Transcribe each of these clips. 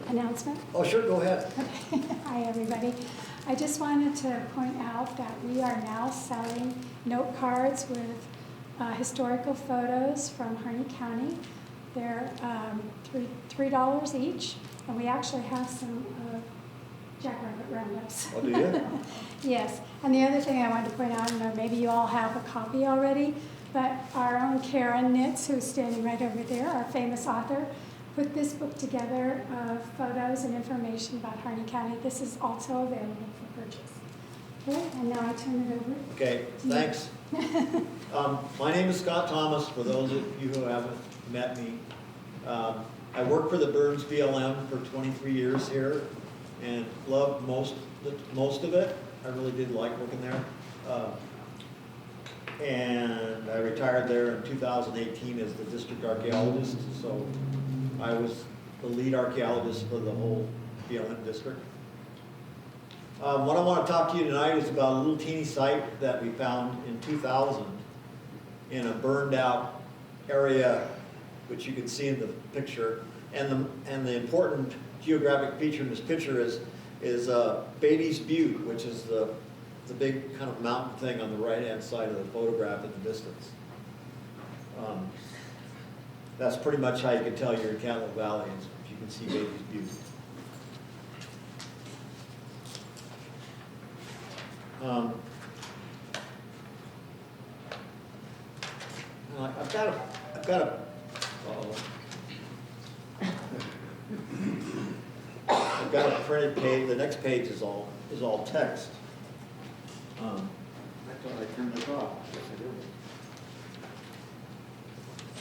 announcement? Oh, sure, go ahead. Hi, everybody. I just wanted to point out that we are now selling note cards with historical photos from Harney County. They're $3 each, and we actually have some Jackrabbit roundups. Oh, do you? Yes, and the other thing I wanted to point out, and maybe you all have a copy already, but our own Karen Nitz, who's standing right over there, our famous author, put this book together of photos and information about Harney County. This is also available for purchase. Okay, and now I turn it over. Okay, thanks. My name is Scott Thomas, for those of you who haven't met me. I worked for the Burns BLM for 23 years here and loved most of it. I really did like working there. And I retired there in 2018 as the district archaeologist, so I was the lead archaeologist for the whole BLM district. What I want to talk to you tonight is about a little teeny site that we found in 2000 in a burned out area, which you can see in the picture. And the important geographic feature in this picture is Beatys Butte, which is the big kind of mountain thing on the right-hand side of the photograph in the distance. That's pretty much how you can tell you're in Catlow Valley, is if you can see Beatys Butte. I've got a printed page. The next page is all text. I thought I turned it off. Yes, I did.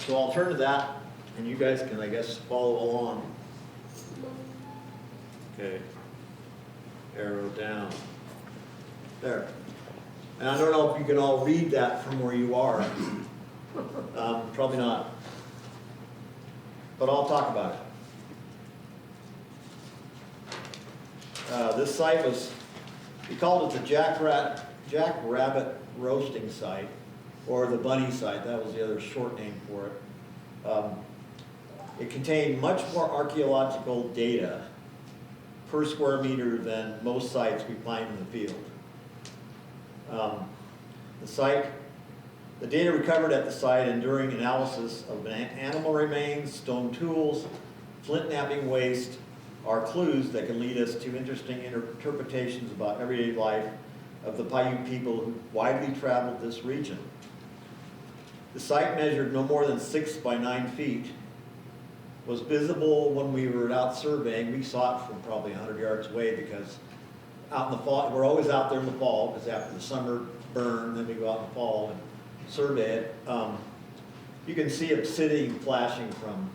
So I'll turn to that, and you guys can, I guess, follow along. Okay. Arrow down. There. And I don't know if you can all read that from where you are. Probably not. But I'll talk about it. This site was, we called it the Jackrabbit roasting site, or the bunny site. That was the other short name for it. It contained much more archaeological data per square meter than most sites we find in the field. The data recovered at the site and during analysis of animal remains, stone tools, flint knapping waste are clues that can lead us to interesting interpretations about everyday life of the Paiute people who widely traveled this region. The site measured no more than 6 by 9 feet, was visible when we were out surveying. We saw it from probably 100 yards away because out in the fall, we're always out there in the fall because after the summer burn, then we go out in the fall and survey it. You can see obsidian flashing from,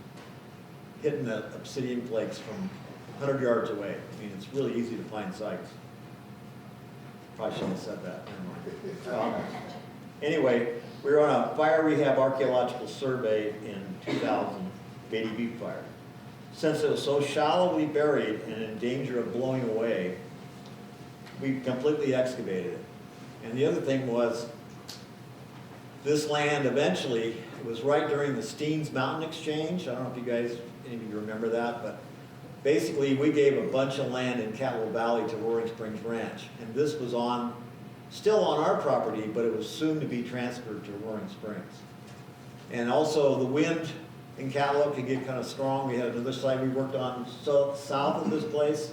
hitting the obsidian flakes from 100 yards away. I mean, it's really easy to find sites. Probably shouldn't have said that. Never mind. Anyway, we were on a fire rehab archaeological survey in 2000, Beatys Butte fire. Since it was so shallowly buried and in danger of blowing away, we completely excavated it. And the other thing was, this land eventually, it was right during the Steens Mountain Exchange. I don't know if you guys, any of you remember that, but basically we gave a bunch of land in Catlow Valley to Roaring Springs Ranch. And this was still on our property, but it was soon to be transferred to Roaring Springs. And also the wind in Catlow could get kind of strong. We had another site we worked on south of this place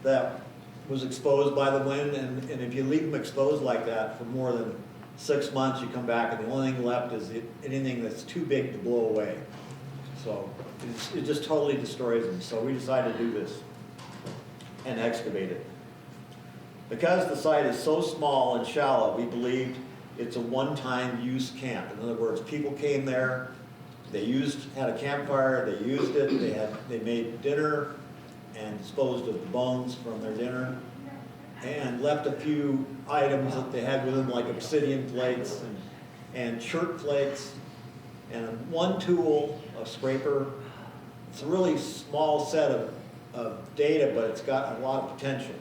that was exposed by the wind, and if you leave them exposed like that for more than 6 months, you come back and the only thing left is anything that's too big to blow away. So it just totally destroys them. So we decided to do this and excavate it. Because the site is so small and shallow, we believed it's a one-time use camp. In other words, people came there, they had a campfire, they used it, they made dinner and disposed of the bones from their dinner and left a few items that they had with them, like obsidian flakes and shirt flakes and one tool, a scraper. It's a really small set of data, but it's got a lot of potential.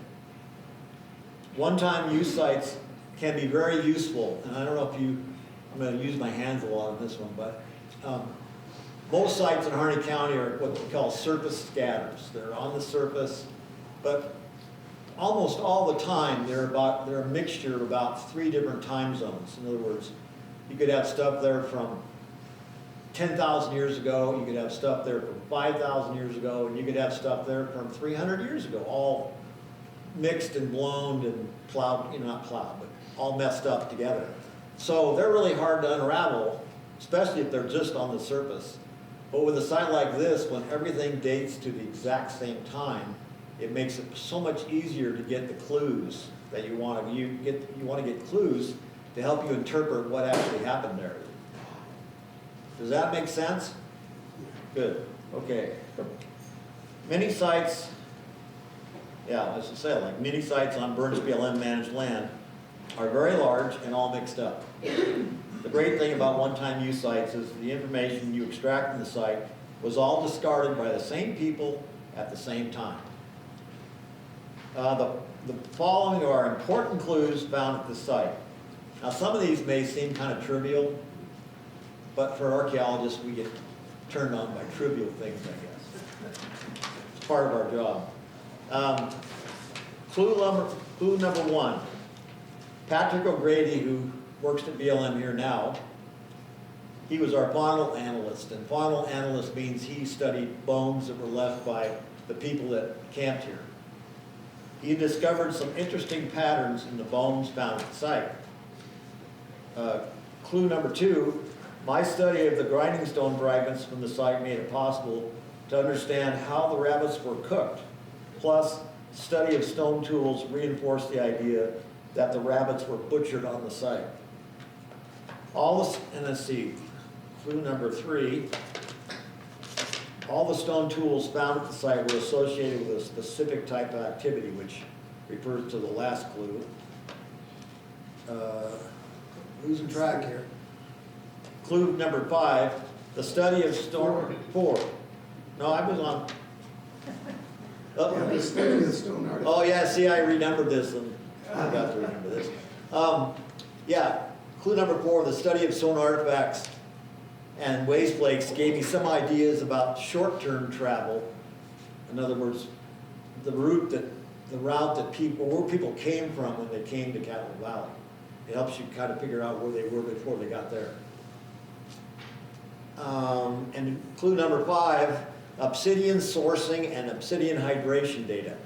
One-time use sites can be very useful, and I don't know if I'm going to use my hands a lot on this one, but Most sites in Harney County are what we call surface scatters. They're on the surface, but almost all the time they're a mixture of about 3 different time zones. In other words, you could have stuff there from 10,000 years ago, you could have stuff there from 5,000 years ago, and you could have stuff there from 300 years ago, all mixed and blown and plowed, not plowed, but all messed up together. So they're really hard to unravel, especially if they're just on the surface. But with a site like this, when everything dates to the exact same time, it makes it so much easier to get the clues that you want to. You want to get clues to help you interpret what actually happened there. Does that make sense? Good. Okay. Many sites, yeah, as I said, like many sites on Burns BLM managed land are very large and all mixed up. The great thing about one-time use sites is the information you extract from the site was all discarded by the same people at the same time. The following are important clues found at the site. Now, some of these may seem kind of trivial, but for archaeologists, we get turned on by trivial things, I guess. It's part of our job. Clue number 1. Patrick O'Grady, who works at BLM here now, he was our faunal analyst, and faunal analyst means he studied bones that were left by the people that camped here. He discovered some interesting patterns in the bones found at the site. Clue number 2, my study of the grinding stone fragments from the site made it possible to understand how the rabbits were cooked. Plus, study of stone tools reinforced the idea that the rabbits were butchered on the site. And let's see, clue number 3, all the stone tools found at the site were associated with a specific type of activity, which refers to the last clue. Losing track here. Clue number 5, the study of stone. 4. No, I was on. Yeah, the study of the stone artifacts. Oh yeah, see, I renumbered this and I forgot to remember this. Yeah, clue number 4, the study of stone artifacts and waste flakes gave me some ideas about short-term travel. In other words, the route that where people came from when they came to Catlow Valley. It helps you kind of figure out where they were before they got there. And clue number 5, obsidian sourcing and obsidian hydration data.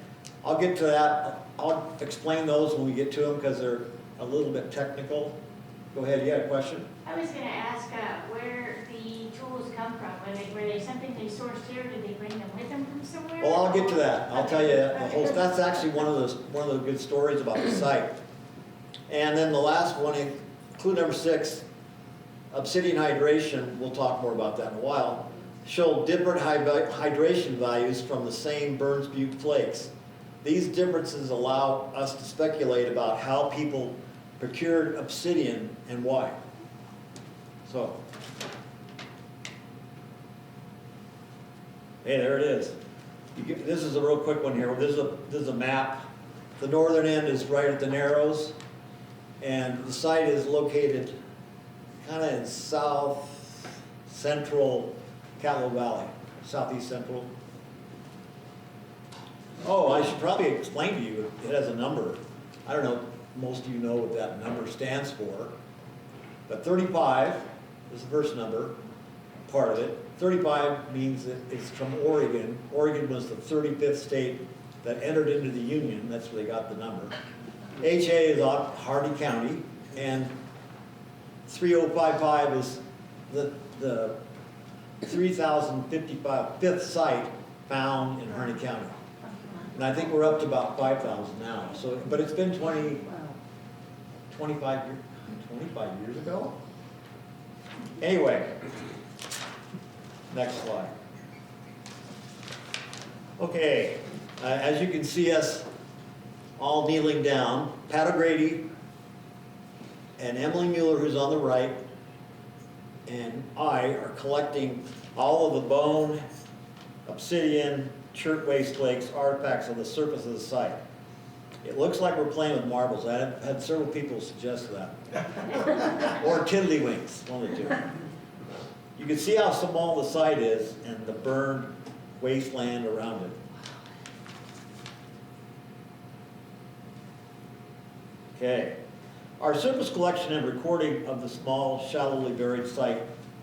I'll get to that. I'll explain those when we get to them because they're a little bit technical. Go ahead, you had a question? I was going to ask where the tools come from. Were they something they sourced here? Did they bring them with them from somewhere? Well, I'll get to that. I'll tell you the whole. That's actually one of the good stories about the site. And then the last one, clue number 6, obsidian hydration. We'll talk more about that in a while. Show different hydration values from the same Burns Butte flakes. These differences allow us to speculate about how people procured obsidian and why. So, hey, there it is. This is a real quick one here. This is a map. The northern end is right at the Narrows, and the site is located kind of in south central Catlow Valley, southeast central. Oh, I should probably explain to you, it has a number. I don't know, most of you know what that number stands for, but 35 is the first number, part of it. 35 means that it's from Oregon. Oregon was the 35th state that entered into the Union. That's where they got the number. HA is out Harney County, and 3055 is the 3,055th site found in Harney County. And I think we're up to about 5,000 now. So, but it's been 25 years ago. Anyway, next slide. Okay, as you can see us all kneeling down, Pat O'Grady and Emily Mueller, who's on the right, and I are collecting all of the bone, obsidian, chert waste flakes, artifacts on the surface of the site. It looks like we're playing with marbles. I had several people suggest that. Or tiddlywinks, one of the two. You can see how small the site is and the burned wasteland around it. Okay. Our surface collection and recording of the small, shallowly buried site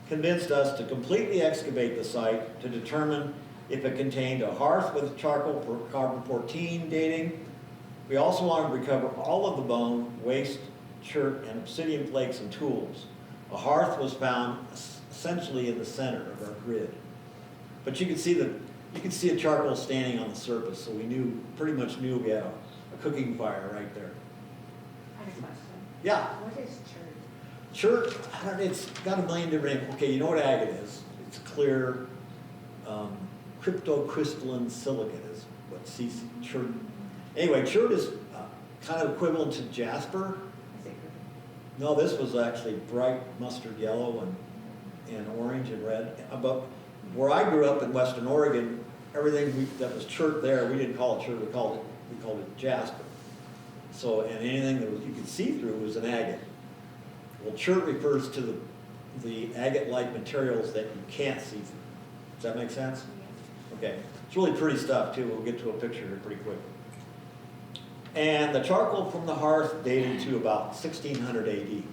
convinced us to completely excavate the site to determine if it contained a hearth with charcoal carbon-14 dating. We also wanted to recover all of the bone, waste, chert, and obsidian flakes and tools. A hearth was found essentially in the center of our grid. But you can see a charcoal standing on the surface, so we pretty much knew we had a cooking fire right there. I have a question. Yeah. What is chert? Chert, it's got a million different, okay, you know what agate is. It's clear, cryptocrystalline silicate is what chert. Anyway, chert is kind of equivalent to jasper. Is it good? No, this was actually bright mustard yellow and orange and red. But where I grew up in Western Oregon, everything that was chert there, we didn't call it chert, we called it jasper. So, and anything that you could see through was an agate. Well, chert refers to the agate-like materials that you can't see through. Does that make sense? Okay. It's really pretty stuff too. We'll get to a picture here pretty quick. And the charcoal from the hearth dated to about 1600 AD.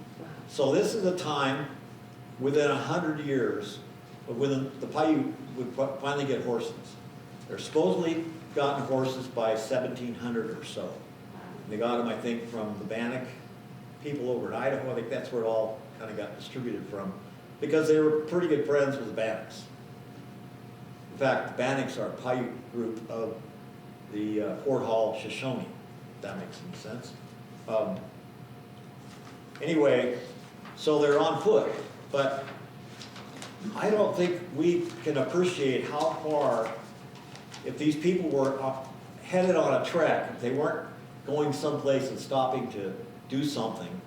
So this is a time within 100 years when the Paiute would finally get horses. They're supposedly gotten horses by 1700 or so. They got them, I think, from the Bannock people over in Idaho. I think that's where it all kind of got distributed from, because they were pretty good friends with the Bannocks. In fact, the Bannocks are a Paiute group of the Fort Hall Shoshone, if that makes any sense. Anyway, so they're on foot, but I don't think we can appreciate how far, if these people were headed on a trek, if they weren't going someplace and stopping to do something,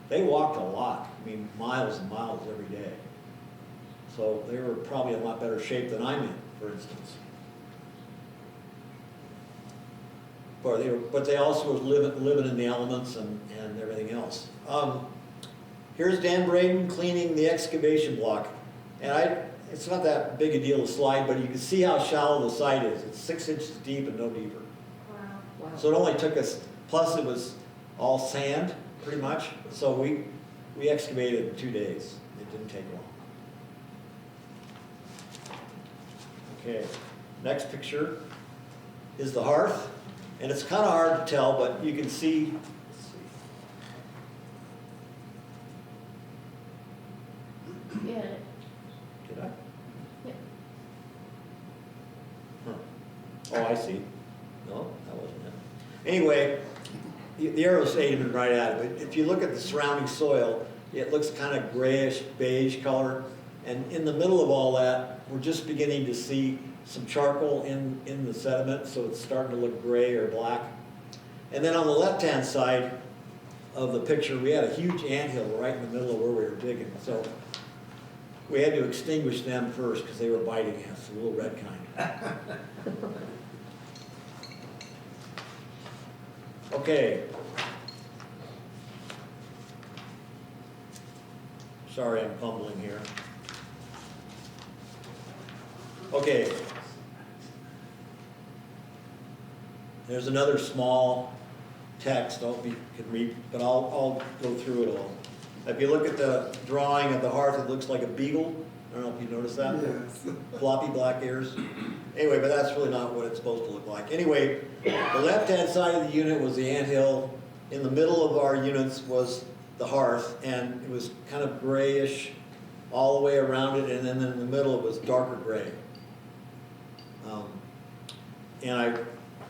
they walked a lot. I mean, miles and miles every day. So they were probably in a lot better shape than I'm in, for instance. But they also were living in the elements and everything else. Here's Dan Braden cleaning the excavation block. And it's not that big a deal to slide, but you can see how shallow the site is. It's 6 inches deep and no deeper. Wow. Wow. So it only took us, plus it was all sand, pretty much. So we excavated in 2 days. It didn't take long. Okay, next picture is the hearth. And it's kind of hard to tell, but you can see, Yeah. did I? Yeah. Huh. Oh, I see. No, that wasn't it. Anyway, the arrow's aiming right at it, but if you look at the surrounding soil, it looks kind of grayish, beige color. And in the middle of all that, we're just beginning to see some charcoal in the sediment, so it's starting to look gray or black. And then on the left-hand side of the picture, we had a huge anthill right in the middle of where we were digging. So we had to extinguish them first because they were biting us, the little red kind. Okay. Sorry, I'm fumbling here. Okay. There's another small text, I hope you can read, but I'll go through it all. If you look at the drawing of the hearth, it looks like a beagle. I don't know if you noticed that. Yes. Floppy black ears. Anyway, but that's really not what it's supposed to look like. Anyway, the left-hand side of the unit was the anthill. In the middle of our units was the hearth, and it was kind of grayish all the way around it, and then in the middle it was darker gray. And I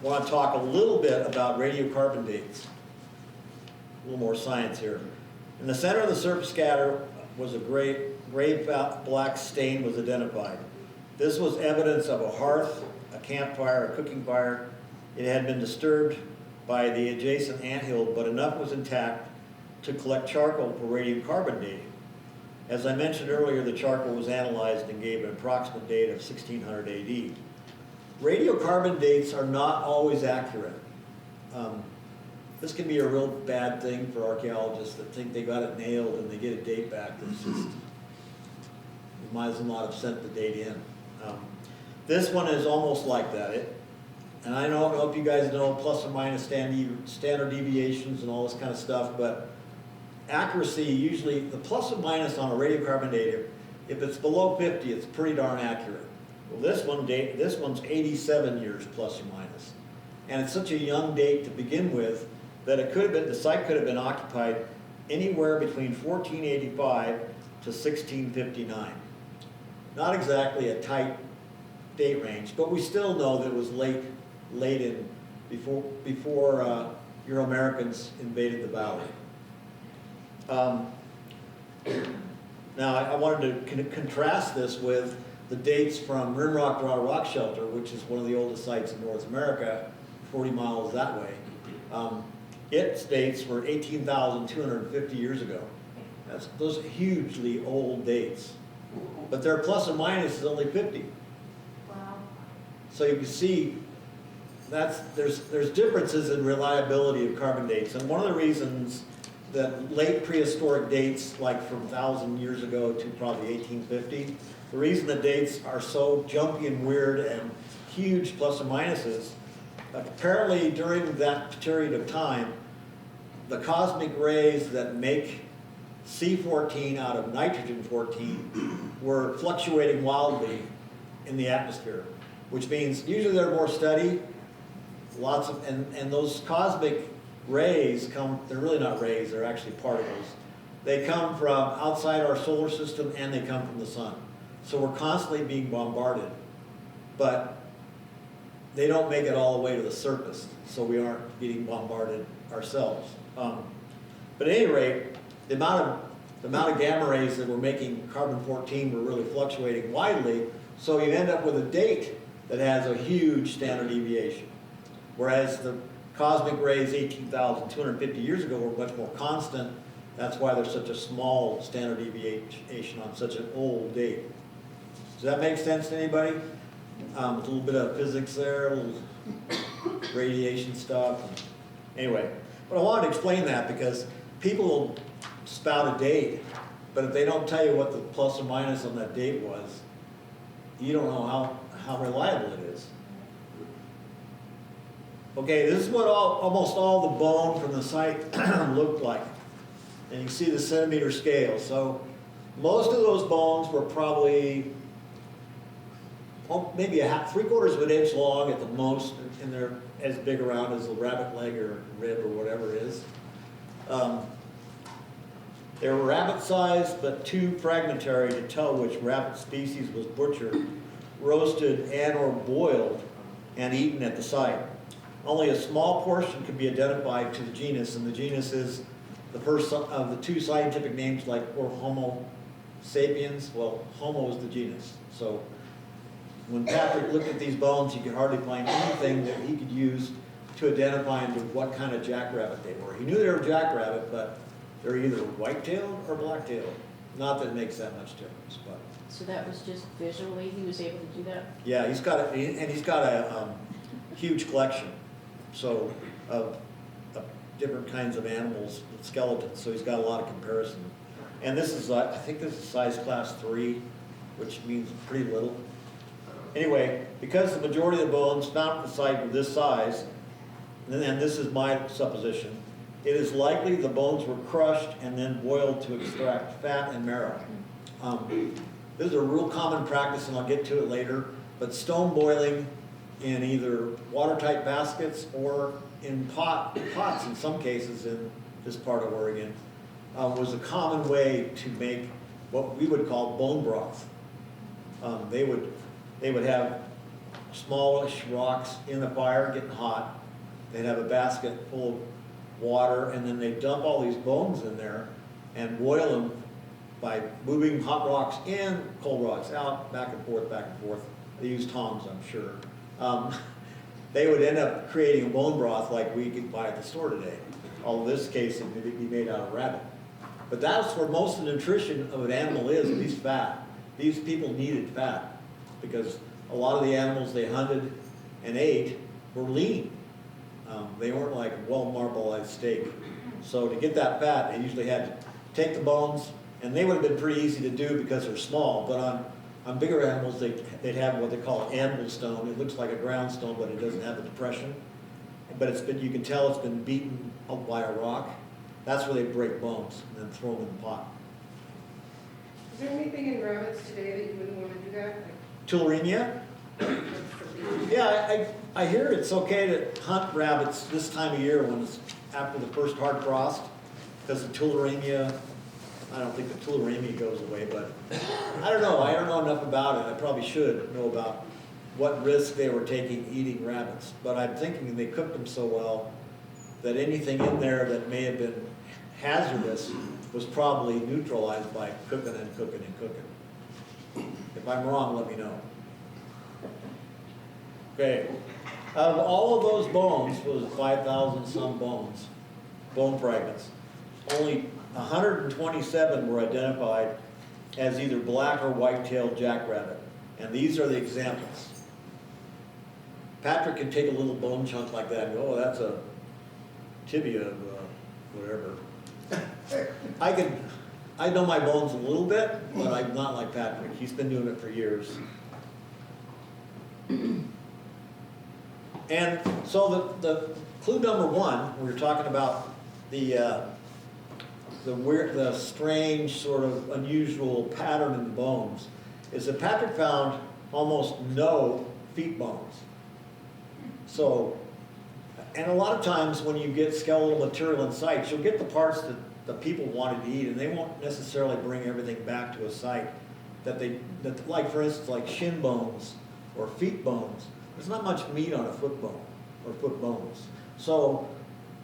want to talk a little bit about radiocarbon dates. A little more science here. In the center of the surface scatter was a gray black stain was identified. This was evidence of a hearth, a campfire, a cooking fire. It had been disturbed by the adjacent anthill, but enough was intact to collect charcoal for radiocarbon dating. As I mentioned earlier, the charcoal was analyzed and gave an approximate date of 1600 AD. Radiocarbon dates are not always accurate. This can be a real bad thing for archaeologists that think they got it nailed and they get a date back that's just might as well not have sent the date in. This one is almost like that. And I don't know if you guys know plus or minus standard deviations and all this kind of stuff, but accuracy, usually the plus or minus on a radiocarbon dating, if it's below 50, it's pretty darn accurate. Well, this one's 87 years plus or minus. And it's such a young date to begin with that the site could have been occupied anywhere between 1485 to 1659. Not exactly a tight date range, but we still know that it was late in, before Euro-Americans invaded the valley. Now, I wanted to contrast this with the dates from Rimrock Draw Rock Shelter, which is one of the oldest sites in North America, 40 miles that way. Its dates were 18,250 years ago. Those are hugely old dates. But their plus or minus is only 50. Wow. So you can see there's differences in reliability of carbon dates. And one of the reasons that late prehistoric dates, like from 1,000 years ago to probably 1850, the reason the dates are so jumpy and weird and huge plus or minuses, apparently during that period of time, the cosmic rays that make C14 out of nitrogen-14 were fluctuating wildly in the atmosphere, which means usually they're more steady, and those cosmic rays they're really not rays, they're actually particles. They come from outside our solar system and they come from the sun. So we're constantly being bombarded, but they don't make it all the way to the surface, so we aren't getting bombarded ourselves. But at any rate, the amount of gamma rays that were making carbon-14 were really fluctuating widely, so you end up with a date that has a huge standard deviation. Whereas the cosmic rays 18,250 years ago were much more constant. That's why there's such a small standard deviation on such an old date. Does that make sense to anybody? A little bit of physics there, a little radiation stuff. Anyway, but I wanted to explain that because people will spout a date, but if they don't tell you what the plus or minus on that date was, you don't know how reliable it is. Okay, this is what almost all the bone from the site looked like. And you can see the centimeter scale. So most of those bones were probably maybe three-quarters of an inch long at the most, and they're as big around as a rabbit leg or rib or whatever it is. They were rabbit-sized, but too fragmentary to tell which rabbit species was butchered, roasted, and/or boiled and eaten at the site. Only a small portion can be identified to the genus, and the genus is the first of the two scientific names, like or Homo sapiens. Well, Homo is the genus. So when Patrick looked at these bones, he could hardly find anything that he could use to identify into what kind of jackrabbit they were. He knew they were jackrabbit, but they're either white-tailed or black-tailed. Not that it makes that much difference, but. So that was just visually, he was able to do that? Yeah, he's got a huge collection, so of different kinds of animals, skeletons. So he's got a lot of comparison. And this is, I think this is size class 3, which means pretty little. Anyway, because the majority of the bones found at the site were this size, and this is my supposition, it is likely the bones were crushed and then boiled to extract fat and marrow. This is a real common practice, and I'll get to it later, but stone boiling in either watertight baskets or in pots in some cases in this part of Oregon was a common way to make what we would call bone broth. They would have smallish rocks in the fire getting hot. They'd have a basket full of water, and then they'd dump all these bones in there and boil them by moving hot rocks in, cold rocks out, back and forth, back and forth. They used tongs, I'm sure. They would end up creating a bone broth like we could buy at the store today. Although in this case, it would be made out of rabbit. But that's where most of the nutrition of an animal is, at least fat. These people needed fat because a lot of the animals they hunted and ate were lean. They weren't like well-marbleized steak. So to get that fat, they usually had to take the bones, and they would have been pretty easy to do because they're small, but on On bigger animals, they'd have what they call an animal stone. It looks like a ground stone, but it doesn't have a depression. But you can tell it's been beaten up by a rock. That's where they break bones and then throw them in the pot. Is there anything in rabbits today that you wouldn't want to do that? Tularemia? Yeah, I hear it's okay to hunt rabbits this time of year when it's after the first hard frost, because the tularemia, I don't think the tularemia goes away, but I don't know enough about it. I probably should know about what risk they were taking eating rabbits. But I'm thinking they cooked them so well that anything in there that may have been hazardous was probably neutralized by cooking and cooking and cooking. If I'm wrong, let me know. Okay, of all of those bones, was 5,000 some bones, bone fragments, only 127 were identified as either black or white-tailed jackrabbit. And these are the examples. Patrick can take a little bone chunk like that and go, oh, that's a tibia of whatever. I know my bones a little bit, but I'm not like Patrick. He's been doing it for years. And so the clue number one, we were talking about the strange, sort of unusual pattern in the bones, is that Patrick found almost no feet bones. So, and a lot of times when you get skeletal material in sites, you'll get the parts that the people wanted to eat, and they won't necessarily bring everything back to a site that like for instance, like shin bones or feet bones. There's not much meat on a foot bone or foot bones. So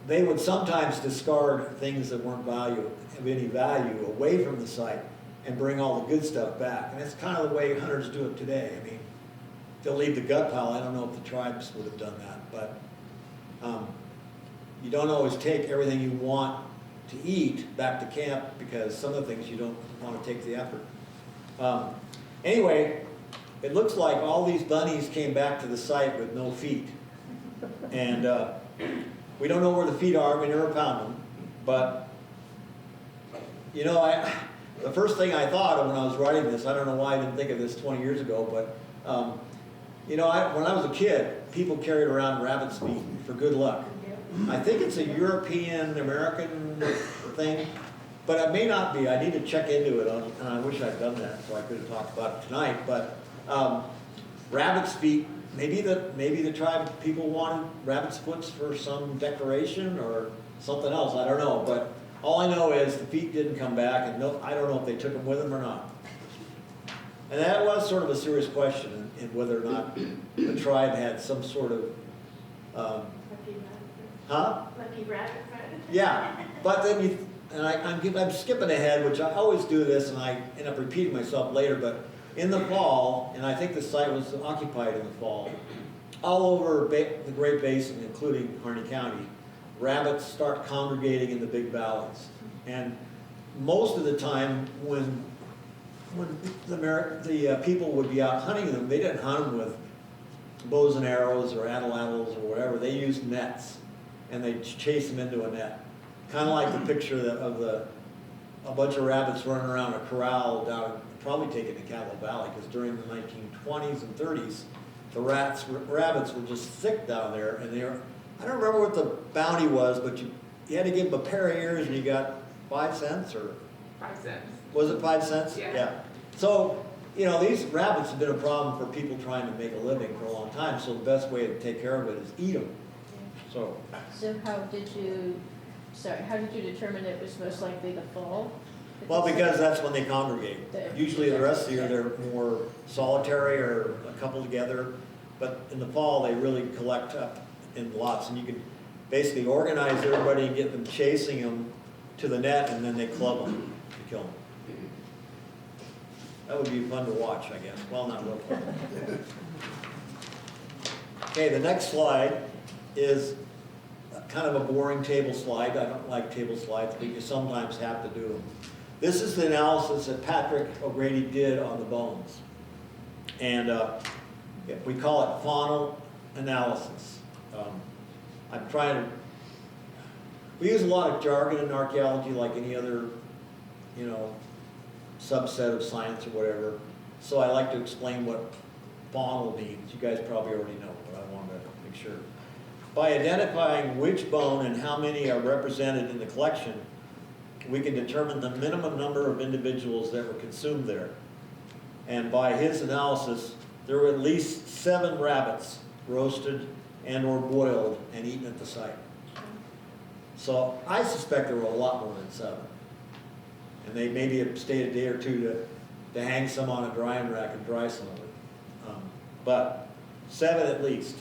they would sometimes discard things that weren't of any value away from the site and bring all the good stuff back. And that's kind of the way hunters do it today. I mean, they'll leave the gut pile. I don't know if the tribes would have done that, but you don't always take everything you want to eat back to camp, because some of the things you don't want to take the effort. Anyway, it looks like all these bunnies came back to the site with no feet. And we don't know where the feet are. We never found them. But, you know, the first thing I thought of when I was writing this, I don't know why I didn't think of this 20 years ago, but, you know, when I was a kid, people carried around rabbit's feet for good luck. I think it's a European-American thing, but it may not be. I need to check into it, and I wish I'd done that so I could have talked about it tonight. But rabbit's feet, maybe the tribe people wanted rabbit's foots for some decoration or something else. I don't know, but all I know is the feet didn't come back, and I don't know if they took them with them or not. And that was sort of a serious question in whether or not the tribe had some sort of Lucky rabbit friend. Yeah, but then I'm skipping ahead, which I always do this, and I end up repeating myself later, but in the fall, and I think the site was occupied in the fall, all over the Great Basin, including Harney County, rabbits start congregating in the big valleys. And most of the time when the people would be out hunting them, they didn't hunt them with bows and arrows or atlatls or whatever. They used nets, and they'd chase them into a net. Kind of like the picture of a bunch of rabbits running around a corral down, probably taken in Catlow Valley, because during the 1920s and 30s, the rabbits were just thick down there, and I don't remember what the bounty was, but you had to give them a pair of ears and you got 5 cents, or? 5 cents. Was it 5 cents? Yeah. So, you know, these rabbits have been a problem for people trying to make a living for a long time, so the best way to take care of it is eat them. So how did you determine it was most likely the fall? well, because that's when they congregate. Usually the rest of the year they're more solitary or a couple together, but in the fall they really collect up in lots, and you can basically organize everybody and get them chasing them to the net, and then they club them to kill them. That would be fun to watch, I guess. Well, not real fun. Okay, the next slide is kind of a boring table slide. I don't like table slides, but you sometimes have to do them. This is the analysis that Patrick O'Grady did on the bones. And we call it faunal analysis. We use a lot of jargon in archaeology like any other, you know, subset of science or whatever. So I like to explain what faunal means. You guys probably already know, but I wanted to make sure. By identifying which bone and how many are represented in the collection, we can determine the minimum number of individuals that were consumed there. And by his analysis, there were at least 7 rabbits roasted and or boiled and eaten at the site. So I suspect there were a lot more than 7. And they maybe have stayed a day or two to hang some on a drying rack and dry some of it. But 7 at least.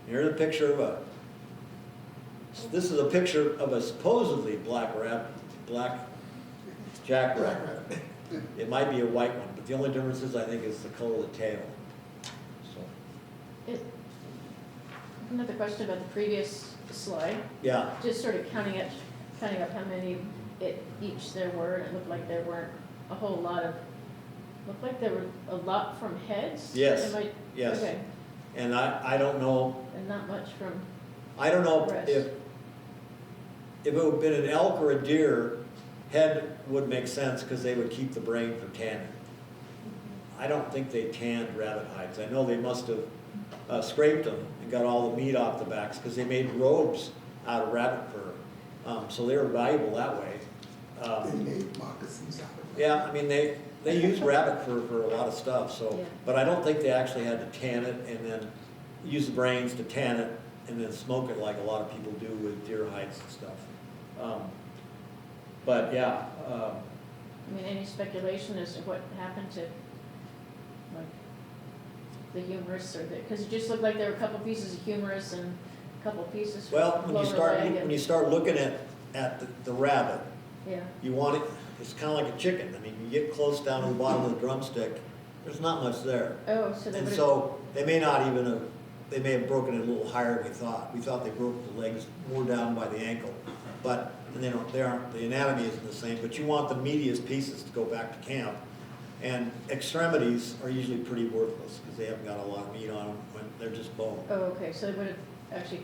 Here's a picture of this is a picture of a supposedly black jackrabbit. It might be a white one, but the only difference is, I think, is the color of the tail. So, Another question about the previous slide, yeah, just sort of counting up how many each there were, and it looked like there weren't a whole lot of, looked like there were a lot from heads? Yes, Am I- yes. Okay, And I don't know, and not much from, I don't know Rest. if it would have been an elk or a deer, head would make sense because they would keep the brain for tanning. I don't think they tanned rabbit hides. I know they must have scraped them and got all the meat off the backs because they made robes out of rabbit fur. So they were valuable that way. They made moccasins out of it. Yeah, I mean, they use rabbit fur for a lot of stuff, so, Yeah. but I don't think they actually had to tan it and then use the brains to tan it and then smoke it like a lot of people do with deer hides and stuff. But yeah, I mean, any speculation as to what happened to, like, the humerus or the, because it just looked like there were a couple pieces of humerus and a couple pieces from well, the when you lower start leg. looking at the rabbit, Yeah, you want it, it's kind of like a chicken. I mean, you get close down to the bottom of the drumstick, there's not much there. oh, so they And would have, so they may not even have, they may have broken it a little higher than we thought. We thought they broke the legs more down by the ankle. But, and they aren't, the anatomy isn't the same, but you want the meatiest pieces to go back to camp. And extremities are usually pretty worthless because they haven't got a lot of meat on them when they're just bone. oh, okay, so they would have actually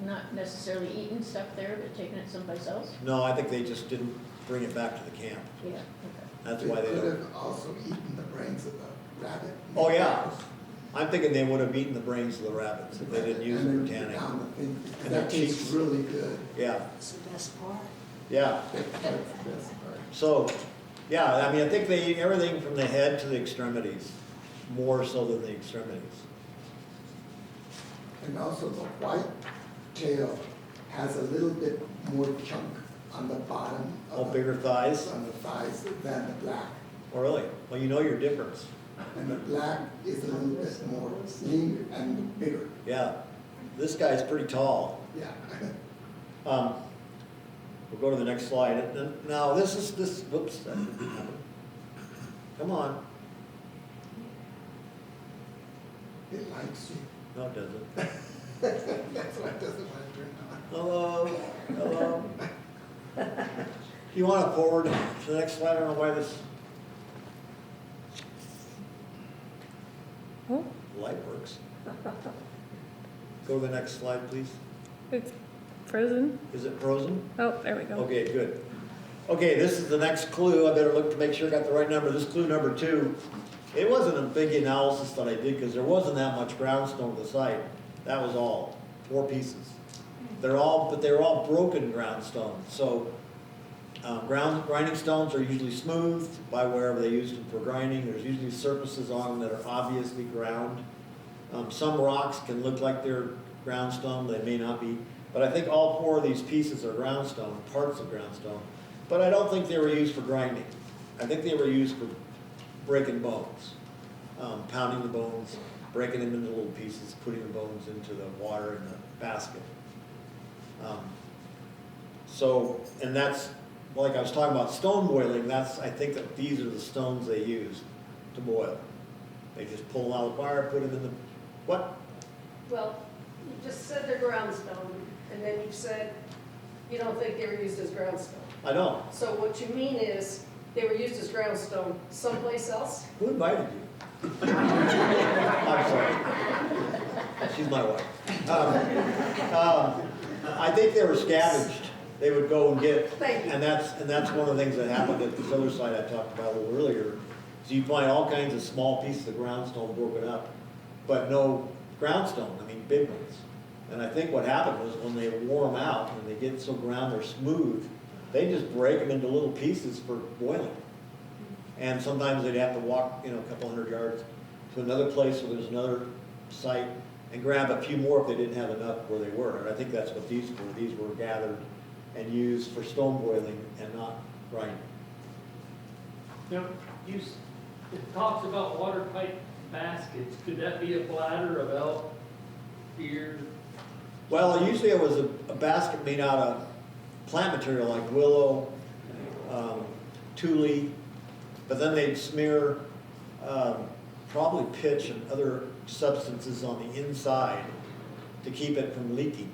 not necessarily eaten stuff there, but taken it someplace else? No, I think they just didn't bring it back to the camp. Yeah, okay. That's why they could don't. have also eaten the brains of the rabbit. Oh, yeah. I'm thinking they would have eaten the brains of the rabbits if they didn't use them for tanning. Down the thing, And their that tastes cheeks. really good. Yeah, That's the best part. yeah. That's the best part. So, yeah, I mean, I think they eat everything from the head to the extremities, more so than the extremities. And also the white tail has a little bit more chunk on the bottom. Oh, of bigger thighs? On the thighs than the black. Oh, really? Well, you know your difference. And the black is a little bit more lean and bigger. Yeah, this guy's pretty tall. Yeah. We'll go to the next slide. Now, whoops, that didn't happen. Come on. It likes you. No, it doesn't. That's why it doesn't want to turn on. Hello, hello. You want to forward to the next slide? I don't know why this light works. Go to the next slide, please. It's frozen. Is it frozen? Oh, there we go. Okay, good. Okay, this is the next clue. I better look to make sure I got the right number. This clue number 2. It wasn't a big analysis that I did because there wasn't that much groundstone at the site. That was all, 4 pieces. They're all broken groundstone. So grinding stones are usually smoothed by wherever they used them for grinding. There's usually surfaces on them that are obviously ground. Some rocks can look like they're groundstone, they may not be. But I think all 4 of these pieces are groundstone, parts of groundstone. But I don't think they were used for grinding. I think they were used for breaking bones, pounding the bones, breaking them into little pieces, putting the bones into the water in the basket. And that's, like I was talking about stone boiling, I think that these are the stones they used to boil. They just pull them out of the fire, put them in the, what? Well, you just said they're groundstone, and then you said you don't think they were used as groundstone. I don't. So what you mean is, they were used as groundstone someplace else? Who invited you? I'm sorry. She's my wife. I think they were scavenged they would go and get, Thank you. and that's one of the things that happened at this other site I talked about a little earlier. So you find all kinds of small pieces of groundstone broken up, but no groundstone, I mean big ones. And I think what happened was when they wore them out and they get so ground they're smooth, they just break them into little pieces for boiling. And sometimes they'd have to walk, a couple hundred yards to another place where there's another site and grab a few more if they didn't have enough where they were. And I think that's what these were. These were gathered and used for stone boiling and not grinding. Now, it talks about water pipe baskets. Could that be a bladder, a belt, beer? Well, usually it was a basket made out of plant material like willow, tule, but then they'd smear probably pitch and other substances on the inside to keep it from leaking.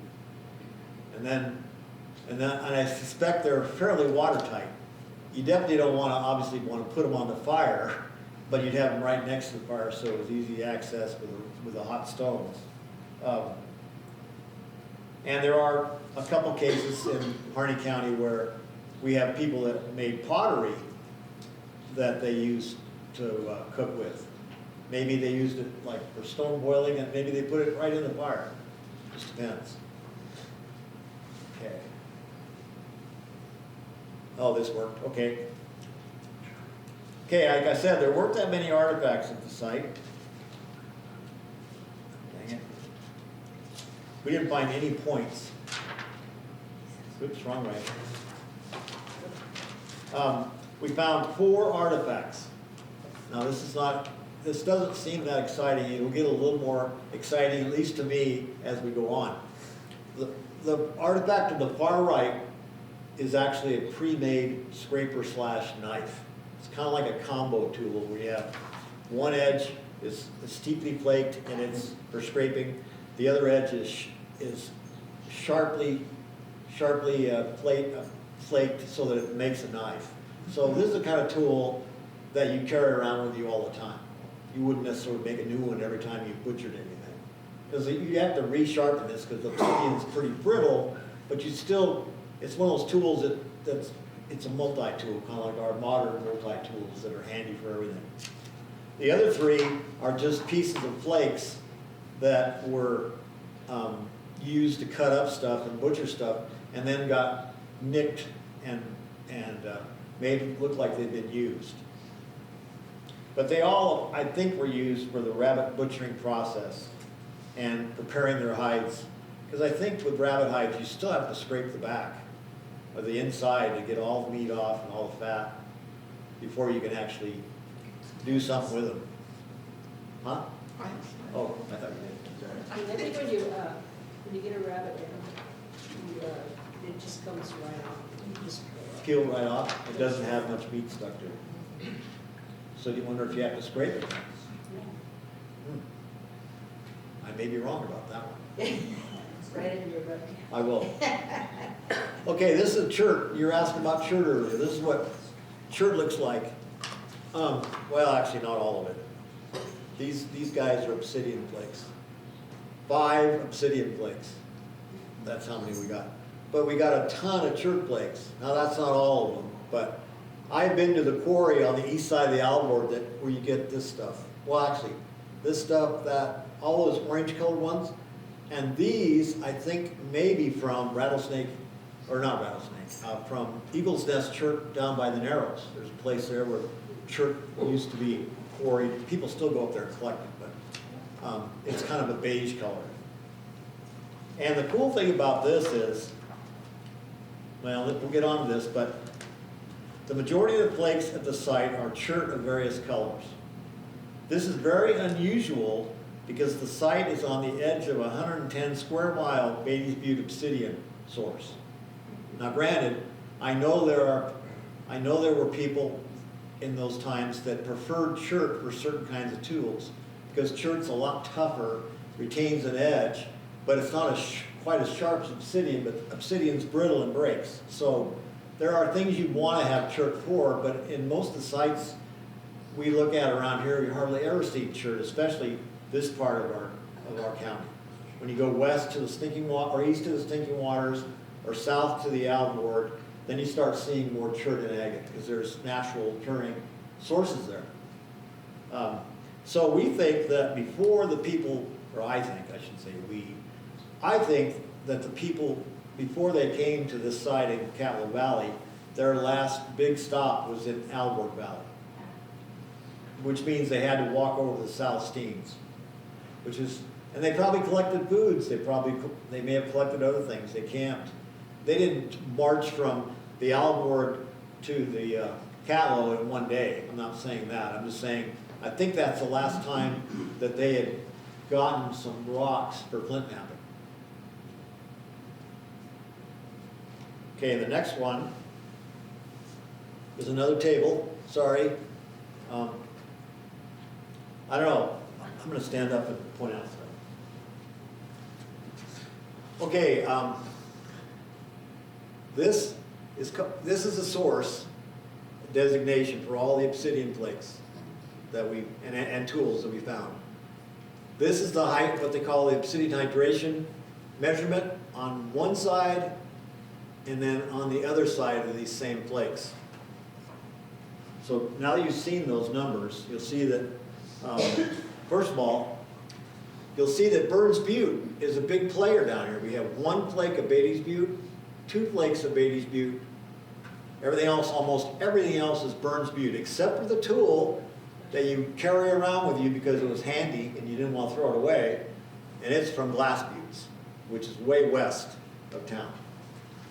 And I suspect they're fairly watertight. You definitely don't obviously want to put them on the fire, but you'd have them right next to the fire so it was easy access with the hot stones. And there are a couple cases in Harney County where we have people that made pottery that they used to cook with. Maybe they used it like for stone boiling, and maybe they put it right in the fire. Just depends. Okay. Oh, this worked. Okay. Okay, like I said, there weren't that many artifacts at the site. Dang it. We didn't find any points. Oops, wrong way. We found 4 artifacts. Now this doesn't seem that exciting. It'll get a little more exciting, at least to me, as we go on. The artifact to the far right is actually a pre-made scraper / knife. It's kind of like a combo tool where you have one edge is steeply flaked and it's for scraping. The other edge is sharply flaked so that it makes a knife. So this is the kind of tool that you carry around with you all the time. You wouldn't necessarily make a new one every time you butchered anything. Because you have to resharpen this because the obsidian's pretty brittle, but it's one of those tools it's a multi-tool, kind of like our modern multi-tools that are handy for everything. The other 3 are just pieces of flakes that were used to cut up stuff and butcher stuff, and then got nicked and made it look like they'd been used. But they all, I think, were used for the rabbit butchering process and preparing their hides. Because I think with rabbit hides, you still have to scrape the back or the inside to get all the meat off and all the fat before you can actually do something with them. Huh? Oh, I thought you did. I mean, I think when you get a rabbit down, it just comes right off. You just Peel right off. It doesn't have much meat stuck to it. So do you wonder if you have to scrape it? I may be wrong about that one. right in your book. I will. Okay, this is a chert. You were asking about chert earlier. This is what chert looks like. Well, actually, not all of it. These guys are obsidian flakes. 5 obsidian flakes. That's how many we got. But we got a ton of chert flakes. Now, that's not all of them, but I've been to the quarry on the east side of the Alvord where you get this stuff. Well, actually, this stuff, all those orange-colored ones, and these, I think, maybe from from Eagle's Nest Chert down by the Narrows. There's a place there where chert used to be quarried. People still go up there and collect it, but it's kind of a beige color. And the cool thing about this is, well, we'll get on to this, but the majority of the flakes at the site are chert of various colors. This is very unusual because the site is on the edge of a 110 square mile Beatys Butte obsidian source. Now granted, I know there were people in those times that preferred chert for certain kinds of tools because chert's a lot tougher, retains an edge, but it's not quite as sharp as obsidian, but obsidian's brittle and breaks. So there are things you want to have chert for, but in most of the sites we look at around here, you hardly ever see chert, especially this part of our county. When you go west to the Stinking Water, or east to the Stinking Waters, or south to the outboard, then you start seeing more chert and agate because there's natural occurring sources there. So we think that before the people, or I think, I should say we, I think that the people, before they came to this site in Catlow Valley, their last big stop was in Alborg Valley, which means they had to walk over the South Steens, which is, and they probably collected foods, they may have collected other things, they camped. They didn't march from the Alborg to the Catlow in one day. I'm not saying that, I'm just saying, I think that's the last time that they had gotten some rocks for flint knapping. Okay, the next one is another table, sorry. I don't know, I'm gonna stand up and point out stuff. Okay, this is a source designation for all the obsidian flakes that we, and tools that we found. This is the height, what they call the obsidian hydration measurement on one side, and then on the other side of these same flakes. So now that you've seen those numbers, you'll see that, first of all, you'll see that Beatys Butte is a big player down here. We have one flake of Beatys Butte, 2 flakes of Beatys Butte. Everything else, almost everything else is Beatys Butte, except for the tool that you carry around with you because it was handy and you didn't want to throw it away, and it's from Glass Buttes, which is way west of town.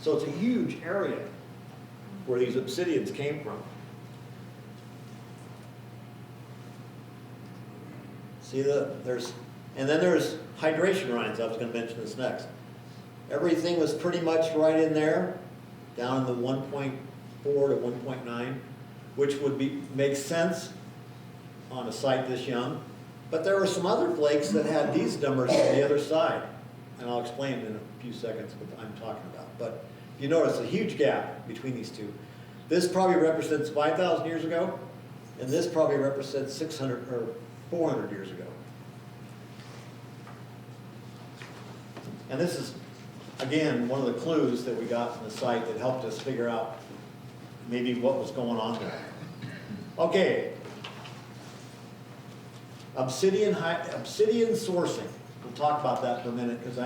So it's a huge area where these obsidians came from. See and then there's hydration rinds. I was going to mention this next. Everything was pretty much right in there, down in the 1.4 to 1.9, which would make sense on a site this young. But there were some other flakes that had these numbers on the other side, and I'll explain in a few seconds what I'm talking about. But you notice a huge gap between these two. This probably represents 5,000 years ago, and this probably represents 600 or 400 years ago. And this is, again, one of the clues that we got from the site that helped us figure out maybe what was going on there. Okay. Obsidian sourcing. We'll talk about that for a minute because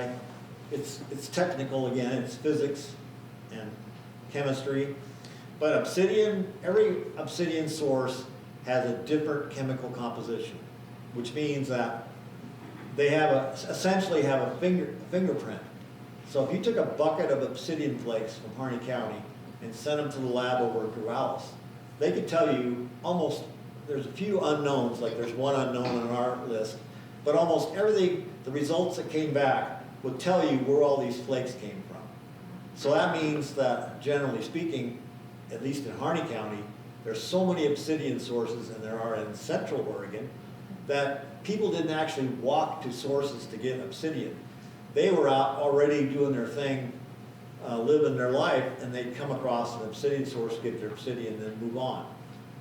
it's technical again, it's physics and chemistry. But every obsidian source has a different chemical composition, which means that they essentially have a fingerprint. So if you took a bucket of obsidian flakes from Harney County and sent them to the lab over in Corvallis, they could tell you almost, there's a few unknowns, like there's one unknown on our list, but almost everything, the results that came back would tell you where all these flakes came from. So that means that, generally speaking, at least in Harney County, there's so many obsidian sources, and there are in Central Oregon, that people didn't actually walk to sources to get obsidian. They were out already doing their thing, living their life, and they'd come across an obsidian source, get their obsidian, and then move on.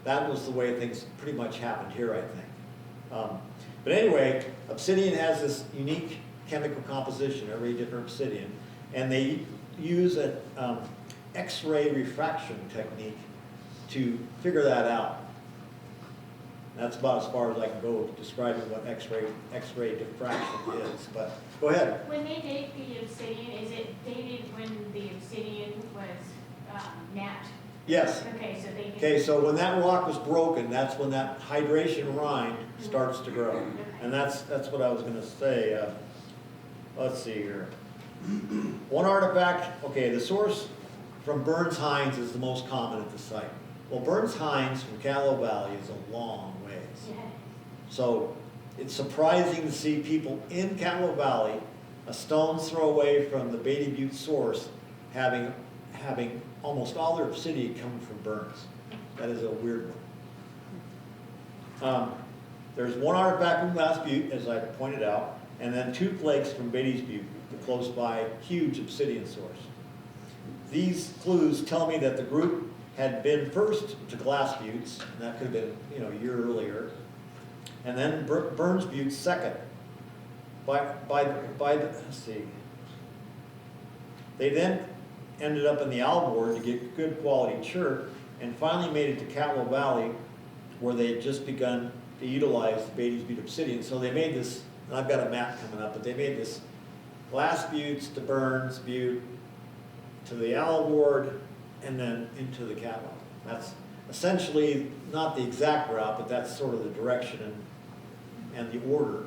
That was the way things pretty much happened here, I think. But anyway, obsidian has this unique chemical composition, every different obsidian, and they use an X-ray refraction technique to figure that out. That's about as far as I can go describing what X-ray diffraction is, but go ahead. When they date the obsidian, is it dated when the obsidian was knapped? Yes. Okay, so they. Okay, so when that rock was broken, that's when that hydration rind starts to grow. And that's what I was going to say. Let's see here. One artifact, okay, the source from Burns Hines is the most common at the site. Well, Burns Hines from Catlow Valley is a long ways. Yeah. So it's surprising to see people in Catlow Valley, a stone's throw away from the Beatys Butte source, having almost all their obsidian coming from Burns. That is a weird one. There's one artifact from Glass Butte, as I pointed out, and then 2 flakes from Beatys Butte, the close by huge obsidian source. These clues tell me that the group had been first to Glass Buttes, and that could have been a year earlier, and then Burns Butte second. Let's see. They then ended up in the owl board to get good quality chert, and finally made it to Catlow Valley, where they had just begun to utilize the Beatys Butte obsidian. So they made this, and I've got a map coming up, but they made this Glass Buttes to Burns Butte, to the owl board, and then into the Catlow. That's essentially not the exact route, but that's sort of the direction and the order.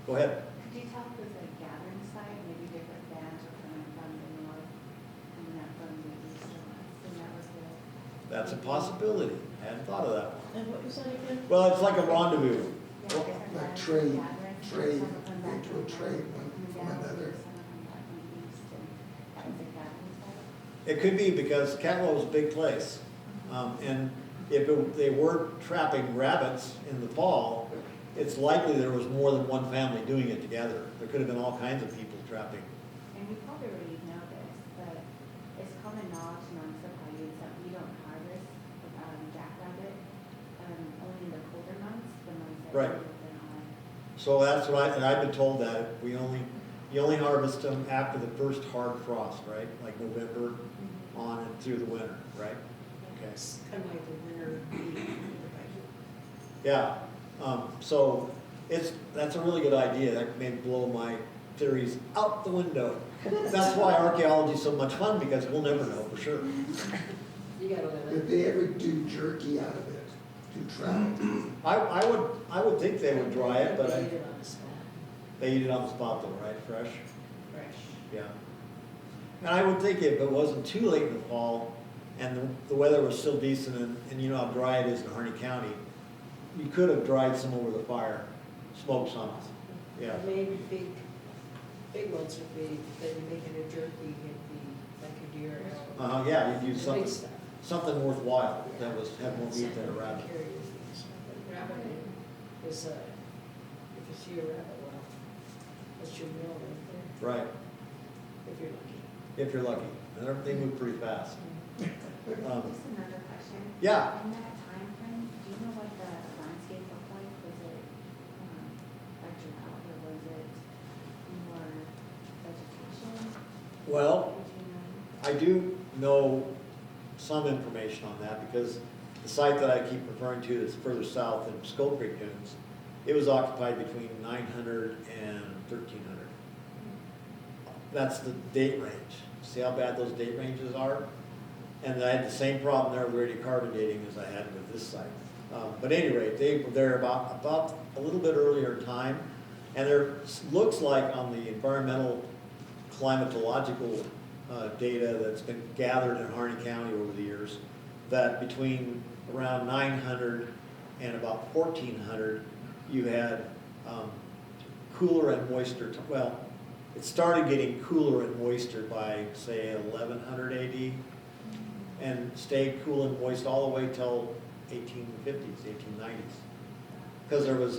Go ahead. Could you tell if there's a gathering site, maybe different bands are coming from the north, coming up from the east or west, and that was the. That's a possibility. I hadn't thought of that one. And what was that again? Well, it's like a rendezvous. Yeah, different Like bands trade, gathering, trade, some of them back into a from the trade north, one coming from down, another. some of them back from the east, and that was a gathering site. It could be because Catlow is a big place. And if they were trapping rabbits in the fall, it's likely there was more than one family doing it together. There could have been all kinds of people trapping. And you probably already know this, but it's common knowledge amongst the Paiutes that we don't harvest jackrabbit only in the colder months, the months that Right. we've been on. So that's what and I've been told that you only harvest them after the first hard frost, right? Like November on and through the winter, right? Okay. It's kind of like the winter bee. Yeah, so that's a really good idea. That may blow my theories out the window. That's why archaeology is so much fun, because we'll never know for sure. You gotta live Did it. they ever do jerky out of it to travel? I would think they would dry it, but They eat it on the spot, they eat it on the spot though, right? Fresh? fresh. Yeah. And I would think if it wasn't too late in the fall and the weather was still decent and you know how dry it is in Harney County, you could have dried some over the fire, smoked some. Yeah. Maybe big ones would be, that you make it a jerky, it'd be like a deer. Yeah, you'd use The big something, stuff. something worthwhile that had more meat than a rabbit. Carry your things. But rabbit is, if you see a rabbit, well, that's your meal right there, Right, if you're lucky. if you're lucky. And they move pretty fast. Just another question. Yeah. In that time frame, do you know what the landscape looked like? Was it like drought or was it more vegetation? Well, Did you know? I do know some information on that because the site that I keep referring to is further south in Skull Creek Dunes. It was occupied between 900 and 1300. That's the date range. See how bad those date ranges are? And I had the same problem there with radiocarbon dating as I had with this site. But at any rate, they were there about a little bit earlier time. And there looks like on the environmental climatological data that's been gathered in Harney County over the years, that between around 900 and about 1400, you had cooler and moister, well, it started getting cooler and moister by, say, 1100 AD, and stayed cool and moist all the way till 1850s, 1890s. Because there was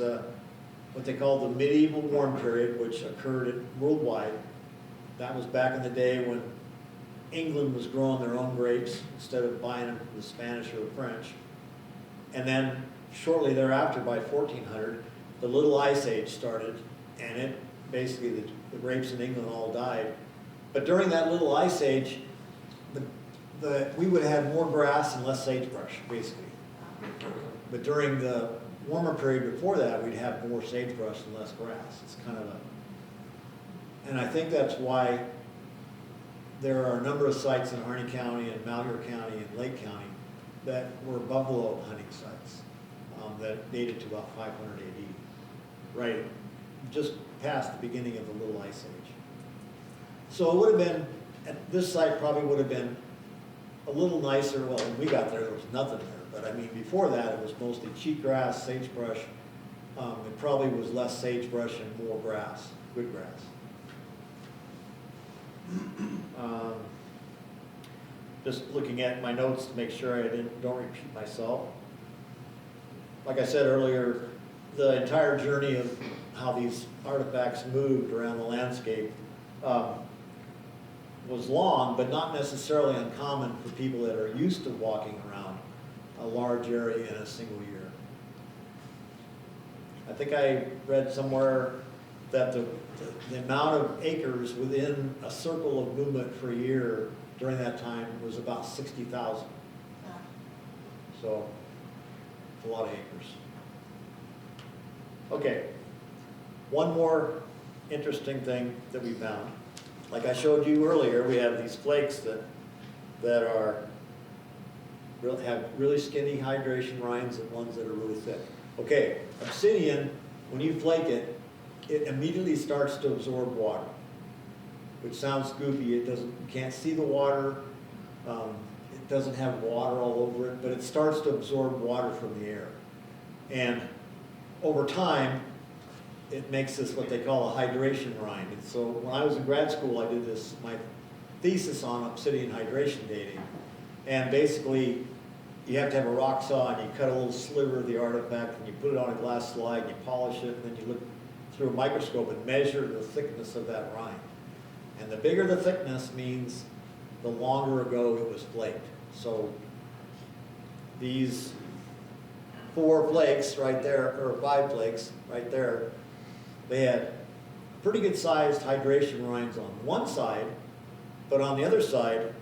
what they call the medieval warm period, which occurred worldwide. That was back in the day when England was growing their own grapes instead of buying them from the Spanish or the French. And then shortly thereafter, by 1400, the Little Ice Age started, and it basically the grapes in England all died. But during that Little Ice Age, we would have more grass and less sagebrush, basically. But during the warmer period before that, we'd have more sagebrush and less grass. It's kind of and I think that's why there are a number of sites in Harney County and Malheur County and Lake County that were buffalo hunting sites that dated to about 500 AD, right, just past the beginning of the Little Ice Age. So it would have been, at this site probably would have been a little nicer. Well, when we got there was nothing there, but I mean before that it was mostly cheatgrass, sagebrush. It probably was less sagebrush and more grass, good grass. Just looking at my notes to make sure I don't repeat myself. Like I said earlier, the entire journey of how these artifacts moved around the landscape was long, but not necessarily uncommon for people that are used to walking around a large area in a single year. I think I read somewhere that the amount of acres within a circle of movement for a year during that time was about 60,000. So, it's a lot of acres. Okay, one more interesting thing that we found. Like I showed you earlier, we have these flakes that have really skinny hydration rinds and ones that are really thick. Okay, obsidian, when you flake it, it immediately starts to absorb water, which sounds goofy. It doesn't, you can't see the water. It doesn't have water all over it, but it starts to absorb water from the air. And over time, it makes this what they call a hydration rind. And so when I was in grad school, I did this, my thesis on obsidian hydration dating. And basically, you have to have a rock saw and you cut a little sliver of the artifact and you put it on a glass slide and you polish it, and then you look through a microscope and measure the thickness of that rind. And the bigger the thickness means the longer ago it was flaked. So these 4 flakes right there, or 5 flakes right there, they had pretty good sized hydration rinds on one side, but on the other side,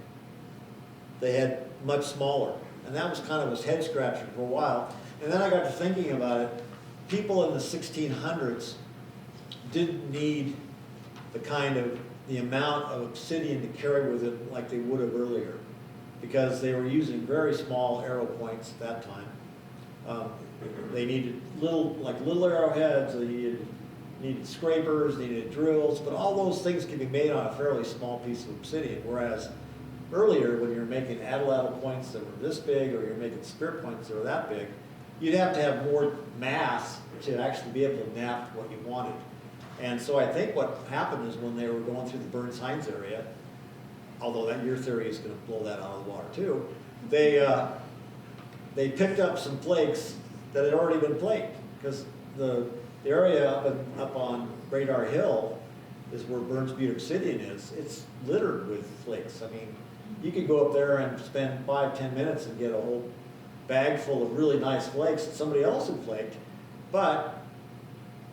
they had much smaller. And that was kind of a head scratcher for a while. And then I got to thinking about it. People in the 1600s didn't need the amount of obsidian to carry with it like they would have earlier, because they were using very small arrow points at that time. They needed little arrowheads, they needed scrapers, they needed drills, but all those things can be made on a fairly small piece of obsidian, whereas earlier when you're making atlatl points that were this big, or you're making spear points that were that big, you'd have to have more mass to actually be able to nap what you wanted. And so I think what happened is when they were going through the Burns-Hines area, although your theory is going to blow that out of the water too, they picked up some flakes that had already been flaked, because the area up on Radar Hill is where Burns Butte obsidian is. It's littered with flakes. I mean, you could go up there and spend 5-10 minutes and get a whole bag full of really nice flakes that somebody else had flaked, but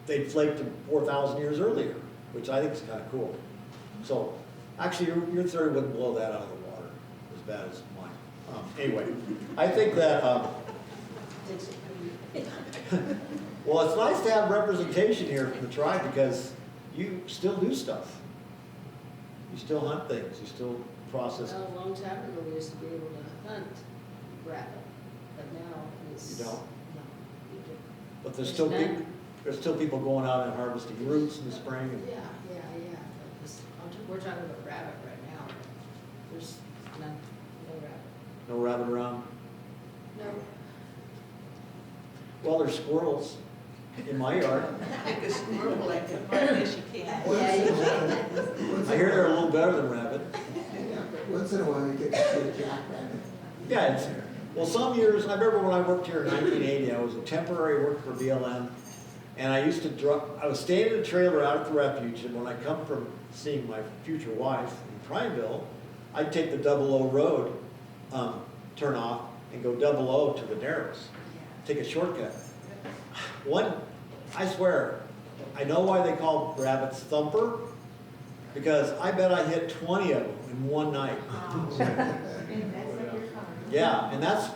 they'd flaked them 4,000 years earlier, which I think is kind of cool. So actually, your theory wouldn't blow that out of the water as bad as mine. Anyway, I think that, well, it's nice to have representation here from the tribe, because you still do stuff. You still hunt things, you still process. Well, a long time ago, we used to be able to hunt rabbit, but now it's. You don't? No, you do. But there's There's still people going out and harvesting roots in the spring. And Yeah. But we're talking about rabbit right now. There's none, no rabbit. no rabbit around. No. Well, there's squirrels in my yard. Like a squirrel, like a fish, you can't. Yeah, you can. I hear they're a little better than rabbit. Once in a while, you get to see a jackrabbit. Yeah, well, some years, I remember when I worked here in 1980, I was a temporary worker for BLM, and I used to I was staying in a trailer out at the refuge, and when I come from seeing my future wife in Prineville, I'd take the 00 road, turn off, and go 00 to the Narrows, take a shortcut. I swear, I know why they call rabbits thumper, because I bet I hit 20 of them in one night. Yeah, and that's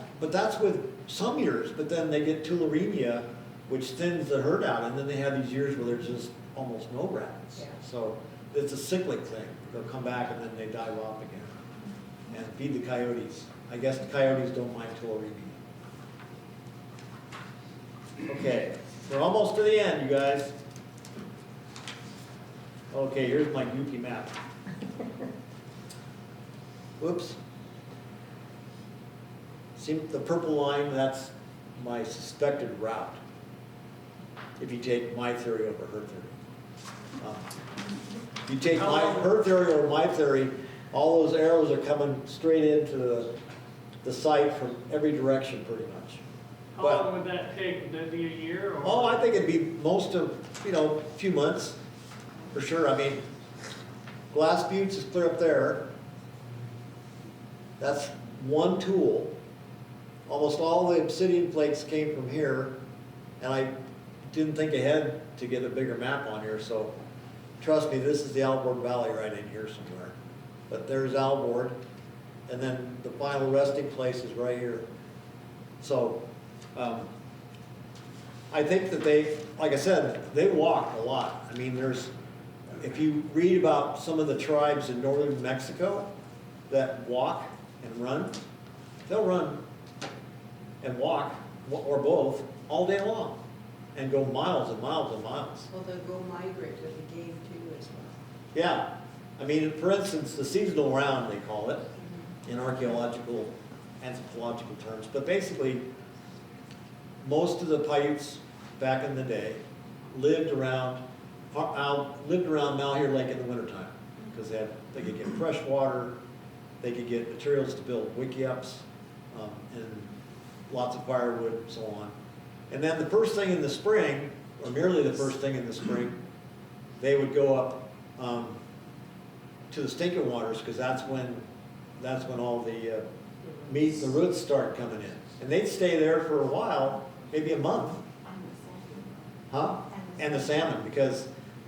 with some years, but then they get tularemia, which thins the herd out, and then they have these years where there's just almost no rabbits. Yeah. So it's a cyclic thing. They'll come back and then they dive off again. And feed the coyotes. I guess the coyotes don't mind tularemia. Okay, we're almost to the end, you guys. Okay, here's my goofy map. Whoops. See the purple line, that's my suspected route, if you take my theory over her theory. If you take her theory over my theory, all those arrows are coming straight into the site from every direction pretty much. How long would that take? Would that be a year? Or? Oh, I think it'd be most of, a few months, for sure. I mean, Glass Buttes is clear up there. That's one tool. Almost all the obsidian flakes came from here, and I didn't think ahead to get a bigger map on here, so trust me, this is the Alvord Valley right in here somewhere. But there's Alvord, and then the final resting place is right here. So, I think that they, like I said, they walk a lot. I mean, if you read about some of the tribes in northern Mexico that walk and run, they'll run and walk, or both, all day long, and go miles and miles and miles. Well, they'll go migrate with the game too as well. Yeah, I mean, for instance, the seasonal round, they call it, in archaeological, anthropological terms. But basically, most of the Paiutes back in the day lived around Malheur Lake in the wintertime, because they could get fresh water, they could get materials to build wickiups, and lots of firewood and so on. And then the first thing in the spring, or nearly the first thing in the spring, they would go up to the stinking waters, because that's when all the meat, the roots start coming in. And they'd stay there for a while, maybe a month. Huh? And the salmon,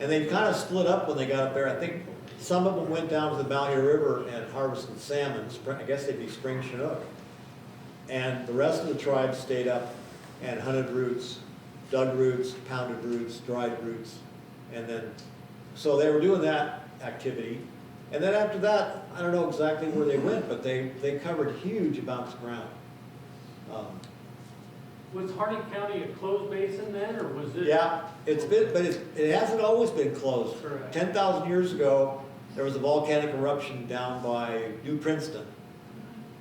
and they kind of split up when they got up there. I think some of them went down to the Malheur River and harvested salmon. I guess they'd be spring Chinook. And the rest of the tribe stayed up and hunted roots, dug roots, pounded roots, dried roots. And then, so they were doing that activity. And then after that, I don't know exactly where they went, but they covered huge amounts of ground. Was Harney County a closed basin then, or was it? Yeah, it's been, but it hasn't always been closed. Correct. 10,000 years ago, there was a volcanic eruption down by New Princeton,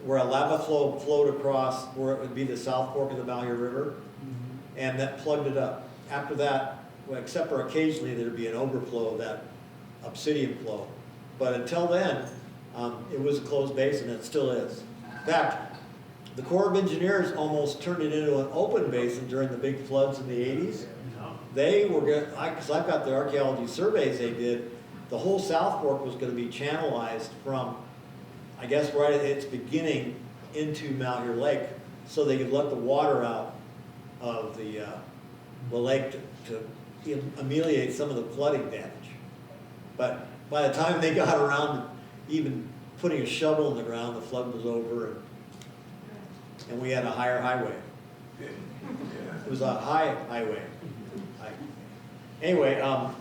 where a lava flow flowed across where it would be the South Fork of the Malheur River, and that plugged it up. After that, well, except for occasionally there'd be an overflow of that obsidian flow. But until then, it was a closed basin, and it still is. In fact, the Corps of Engineers almost turned it into an open basin during the big floods in the 80s. They were going, because I've got the archaeology surveys they did, the whole South Fork was going to be channelized from, I guess, right at its beginning into Malheur Lake, so they could let the water out of the lake to ameliorate some of the flooding damage. But by the time they got around to even putting a shovel in the ground, the flood was over, and we had a higher highway. It was a high highway. Anyway, I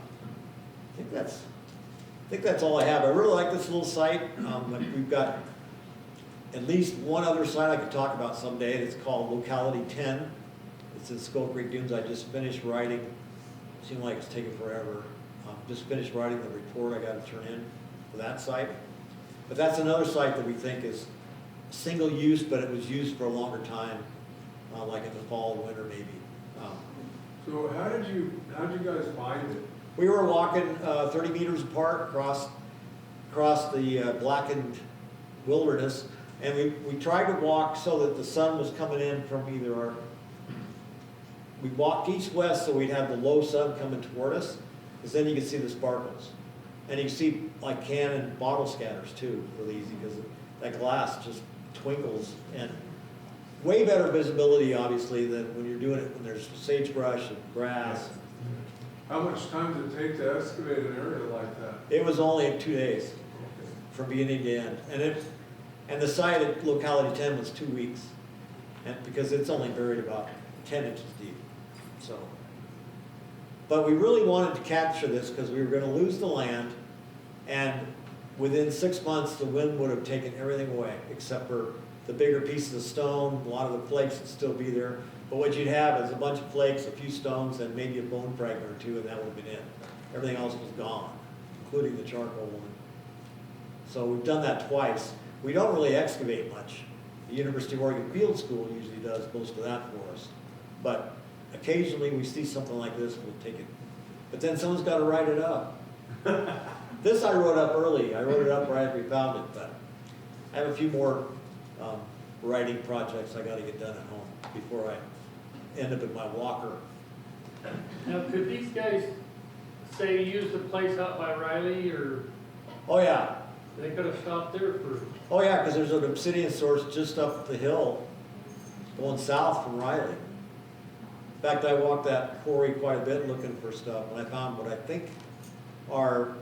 think that's all I have. I really like this little site. We've got at least one other site I could talk about someday. It's called Locality 10. It's in Skull Creek Dunes. I just finished writing. It seemed like it's taking forever. Just finished writing the report I got to turn in for that site. But that's another site that we think is single use, but it was used for a longer time, like in the fall, winter maybe. So how'd you guys find it? We were walking 30 meters apart across the blackened wilderness, and we tried to walk so that the sun was coming in from we walked east-west so we'd have the low sun coming toward us, because then you could see the sparkles. And you can see like can and bottle scatters too, really easy, because that glass just twinkles, and way better visibility obviously than when you're doing it when there's sagebrush and grass. How much time did it take to excavate an area like that? It was only 2 days from beginning to end, and the site at Locality 10 was 2 weeks, and because it's only buried about 10 inches deep. So, but we really wanted to capture this because we were going to lose the land, and within 6 months the wind would have taken everything away except for the bigger pieces of stone. A lot of the flakes would still be there, but what you'd have is a bunch of flakes, a few stones, and maybe a bone fragment or two, and that would have been it. Everything else was gone, including the charcoal one. So we've done that twice. We don't really excavate much. The University of Oregon Field School usually does most of that for us, but occasionally we see something like this, we'll take it. But then someone's got to write it up. This I wrote up early. I wrote it up right after we found it, but I have a few more writing projects I got to get done at home before I end up in my walker. Now, could these guys say use the place out by Riley, or Oh yeah, they could have stopped there for? oh yeah, because there's an obsidian source just up the hill going south from Riley. In fact, I walked that quarry quite a bit looking for stuff, and I found what I think are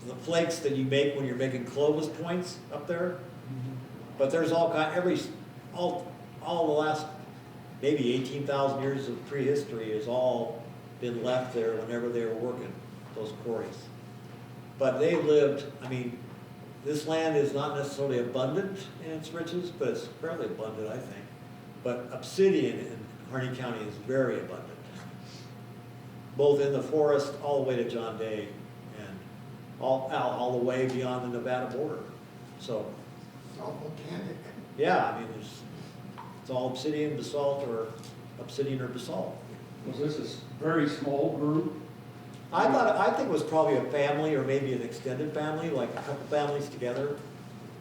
the flakes that you make when you're making Clovis points up there. But there's all all the last maybe 18,000 years of prehistory has all been left there whenever they were working those quarries. But they lived, I mean, this land is not necessarily abundant in its riches, but it's fairly abundant, I think. But obsidian in Harney County is very abundant, both in the forest all the way to John Day and all the way beyond the Nevada border. So, It's all volcanic. yeah, I mean, it's all obsidian, basalt, or obsidian or basalt. Was this a very small group? I think it was probably a family or maybe an extended family, like a couple families together.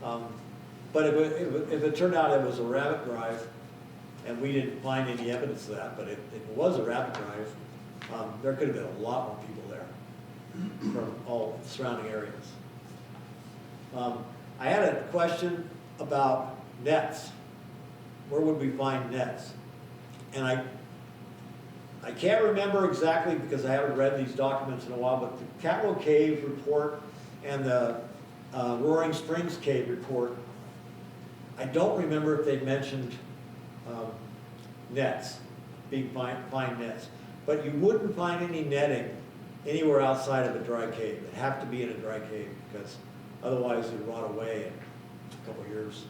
But if it turned out it was a rabbit drive, and we didn't find any evidence of that, but if it was a rabbit drive, there could have been a lot more people there from all the surrounding areas. I had a question about nets. Where would we find nets? And I can't remember exactly because I haven't read these documents in a while, but the Catlow Cave report and the Roaring Springs Cave report, I don't remember if they mentioned nets, being fine nets. But you wouldn't find any netting anywhere outside of a dry cave. It'd have to be in a dry cave because otherwise it'd rot away in a couple of years.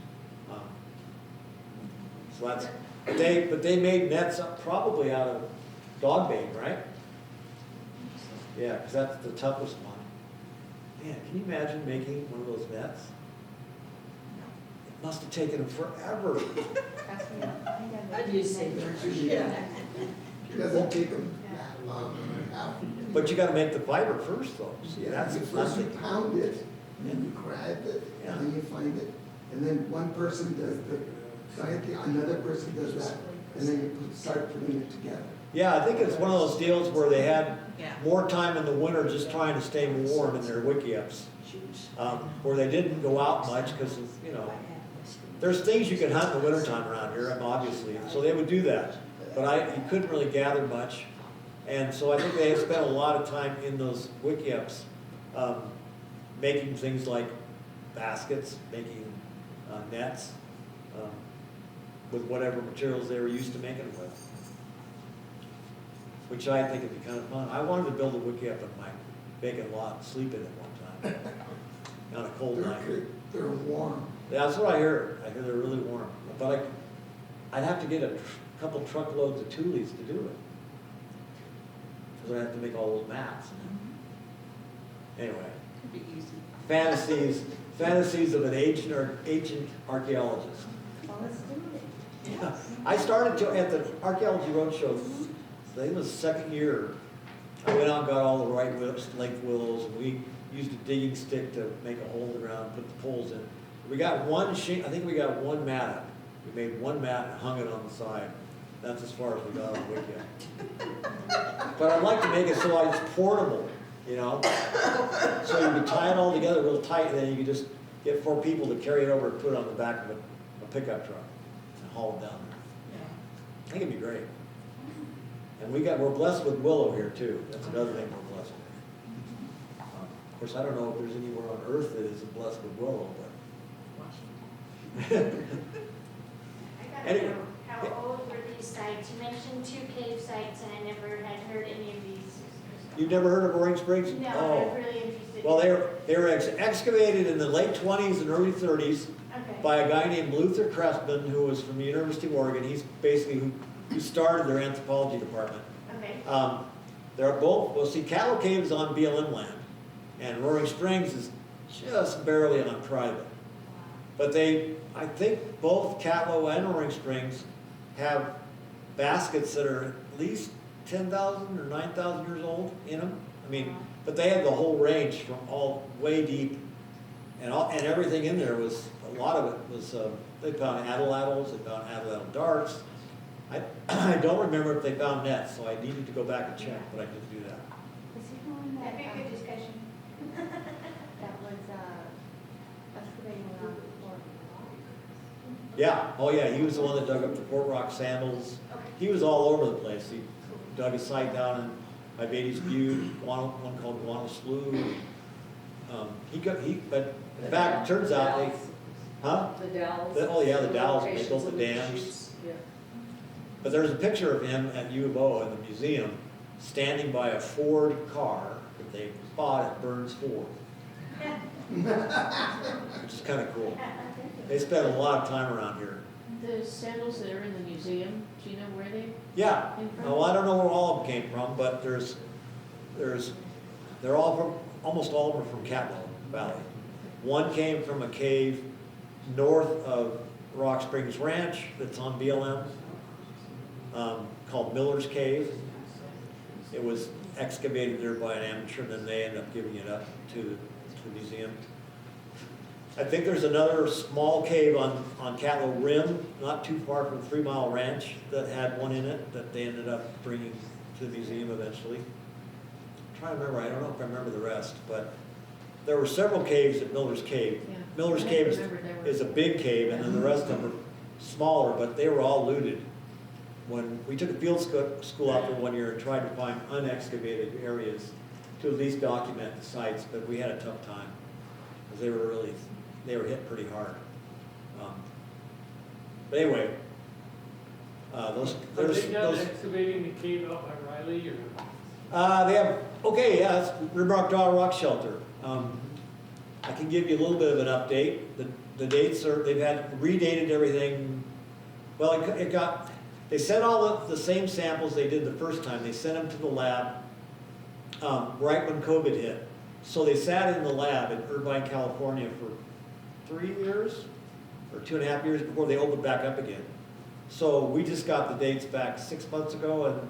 So that's, but they made nets up probably out of dog bait, right? Yeah, because that's the toughest one. Man, can you imagine making one of those nets? It must have taken them forever. I'd use saber. Yeah. It doesn't take them that long. But you got to make the fiber first, though. See, that's First you nothing. pound it, and then you grab it, Yeah. and then you find it. And then one person does the science, another person does that, and then you start putting it together. Yeah, I think it's one of those deals where they had Yeah. more time in the winter just trying to stay warm in their wiki-ups. Where they didn't go out much because, you know, there's things you can hunt in the wintertime around here, obviously, so they would do that. But you couldn't really gather much. And so I think they spent a lot of time in those wiki-ups making things like baskets, making nets, with whatever materials they were used to making them with. Which I think would be kind of fun. I wanted to build a wiki-up in my vacant lot and sleep in it one time on a cold night. They're warm. Yeah, that's what I heard. I hear they're really warm. But I'd have to get a couple truckloads of tules to do it. Because I'd have to make all those mats. Anyway, Could be easy. fantasies of an ancient archaeologist. Well, let's do it. Yeah. I started at the Archaeology Roadshow, I think it was the second year. I went out and got all the right length willows, and we used a digging stick to make a hole in the ground, put the poles in. We got one sheet, I think we got one mat up. We made one mat and hung it on the side. That's as far as we got on the wiki. But I'd like to make it so it's portable, you know? So you can tie it all together real tight, and then you can just get 4 people to carry it over and put it on the back of a pickup truck and haul it down there. I think it'd be great. And we're blessed with willow here too. That's another thing we're blessed with. Of course, I don't know if there's anywhere on earth that isn't blessed with willow, but. I gotta Anyway. know, how old were these sites? You mentioned 2 cave sites, and I never had heard any of these. You've never heard of Roaring Springs? No, Oh. I'm really interested. Well, they were excavated in the late 20s and early 30s Okay. by a guy named Luther Crespin, who was from the University of Oregon. He's basically who started their anthropology department. Okay. They're both, well, see, Catlow Cave is on BLM land, and Roaring Springs is just barely on private. But I think both Catlow and Roaring Springs have baskets that are at least 10,000 or 9,000 years old in them. I mean, but they had the whole range from all way deep, and everything in there was, a lot of it was, they found atlatls, they found atlatl darts. I don't remember if they found nets, so I needed to go back and check, but I didn't do that. Was he the one That'd be a good that, discussion. that was, excavating around Fort Yeah, oh yeah, he was the one that dug up the Fort Rock sandals. He was all over the place. He dug a site down by Beatys Butte, one called Slough. But in fact, it turns out they, huh? The dowels. Oh, yeah, the dowels, they Locations built the of dams. chutes. Yeah. But there's a picture of him at U of O in the museum, standing by a Ford car that they bought at Burns Ford, which is kind of cool. They spent a lot of time around here. The sandals that are in the museum, do you know where they Yeah, came from? no, I don't know where all of them came from, but they're all from, almost all of them are from Catlow Valley. One came from a cave north of Rock Springs Ranch that's on BLM, called Miller's Cave. It was excavated there by an amateur, and then they ended up giving it up to the museum. I think there's another small cave on Catlow Rim, not too far from 3 Mile Ranch, that had one in it that they ended up bringing to the museum eventually. I'm trying to remember, I don't know if I remember the rest, but there were several caves at Miller's Cave. Yeah. Miller's I Cave remember there were. is a big cave, and then the rest of them are smaller, but they were all looted. When we took a field school out there one year and tried to find unexcavated areas to at least document the sites, but we had a tough time, because they were hit pretty hard. But anyway, Are they done excavating the cave out by Riley, or? they have, okay, yeah, it's Rimrock Dog Rock Shelter. I can give you a little bit of an update. The dates are, they've had redated everything. Well, they sent all the same samples they did the first time. They sent them to the lab right when COVID hit. So they sat in the lab in Irvine, California for 3 years or 2.5 years before they opened back up again. So we just got the dates back 6 months ago,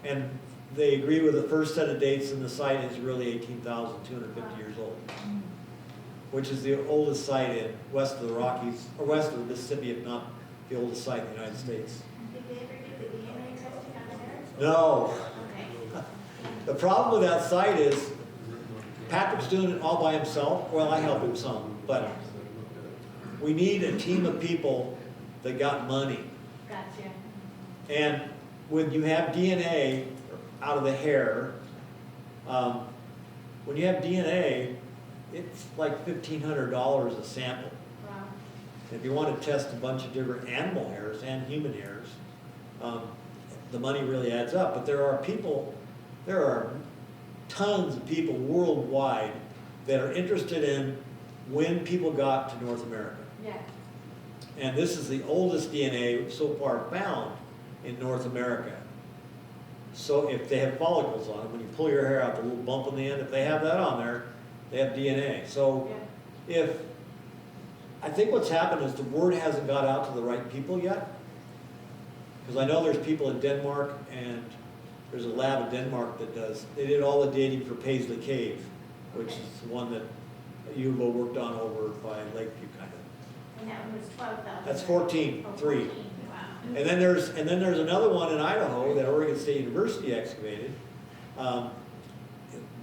and they agree with the first set of dates, and the site is really 18,250 years old, which is the oldest site west of the Rockies, or west of the Mississippi, if not the oldest site in the United States. Did they ever get the DNA testing on there? No. Okay. The problem with that site is Patrick's doing it all by himself. Well, I help him some, but we need a team of people that got money. Gotcha. And when you have DNA out of the hair, when you have DNA, it's like $1,500 a sample. Wow. If you want to test a bunch of different animal hairs and human hairs, the money really adds up. But there are tons of people worldwide that are interested in when people got to North America. Yeah. And this is the oldest DNA so far found in North America. So if they have follicles on them, when you pull your hair out, the little bump on the end, if they have that on there, they have DNA. So I think what's happened is the word hasn't got out to the right people yet. Because I know there's people in Denmark, and there's a lab in Denmark that they did all the dating for Paisley Cave, which is the one that U of O worked on over by Lakeview kind of. And that one was 12,000. That's 14, Oh, 3. 14, wow. And then there's another one in Idaho that Oregon State University excavated.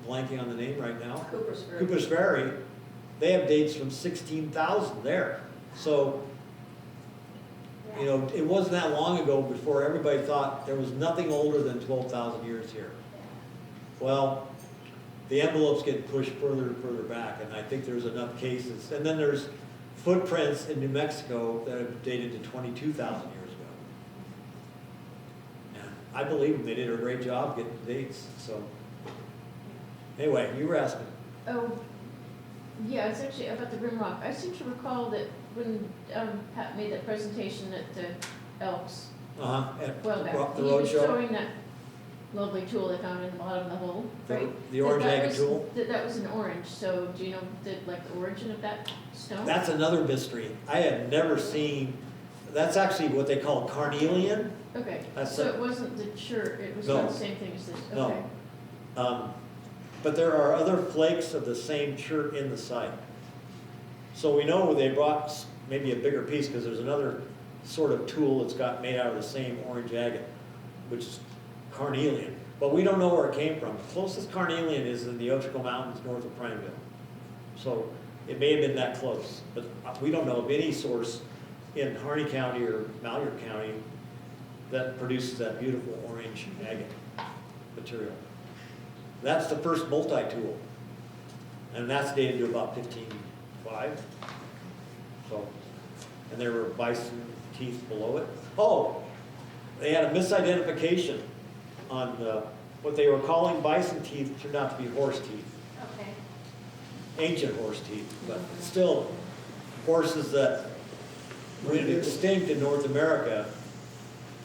Blanking on the name right now. Cooper's Ferry. They have dates from 16,000 there. So, you know, it wasn't that long ago before everybody thought there was nothing older than 12,000 years here. Well, the envelope's getting pushed further and further back, and I think there's enough cases. And then there's footprints in New Mexico that have dated to 22,000 years ago. And I believe them, they did a great job getting the dates. So anyway, you were asking. Oh, yeah, it's actually about the Rimrock. I seem to recall that when Pat made that presentation at the Elks, At well back, the he road was show. showing that lovely tool they found in the bottom of the hole, right? The orange That agate was- tool. That was an orange, so do you know the origin of that stone? That's another mystery. I had never seen, that's actually what they call carnelian. Okay, That's so it. it wasn't the chert, it was No. not the same thing as this, No. okay. But there are other flakes of the same chert in the site. So we know they brought maybe a bigger piece, because there's another sort of tool that's got made out of the same orange agate, which is carnelian. But we don't know where it came from. The closest carnelian is in the Otrico Mountains north of Prineville. So it may have been that close, but we don't know of any source in Harney County or Malheur County that produces that beautiful orange agate material. That's the first multi-tool. And that's dated to about 1505. So, and there were bison teeth below it. Oh, they had a misidentification on what they were calling bison teeth turned out to be horse teeth. Okay. Ancient horse teeth, but still horses that went extinct in North America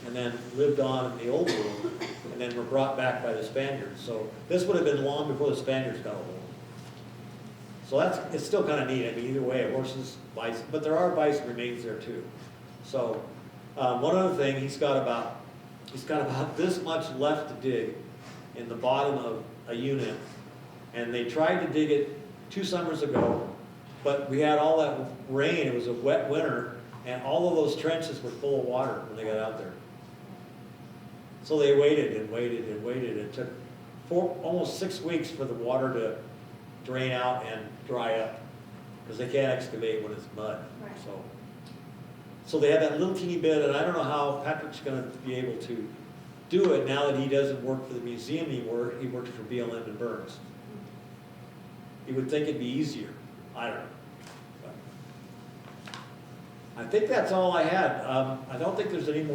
and then lived on in the old world and then were brought back by the Spaniards. So this would have been long before the Spaniards got a hold of them. So it's still kind of neat. I mean, either way, horses, bison, but there are bison remains there too. So one other thing, he's got about this much left to dig in the bottom of a unit, and they tried to dig it 2 summers ago, but we had all that rain. It was a wet winter, and all of those trenches were full of water when they got out there. So they waited and waited and waited. It took almost 6 weeks for the water to drain out and dry up, because they can't excavate when it's mud. Right. So they had that little teeny bit, and I don't know how Patrick's going to be able to do it now that he doesn't work for the museum anymore. He works for BLM and Burns. You would think it'd be easier. I don't know. But I think that's all I had. I don't think there's any more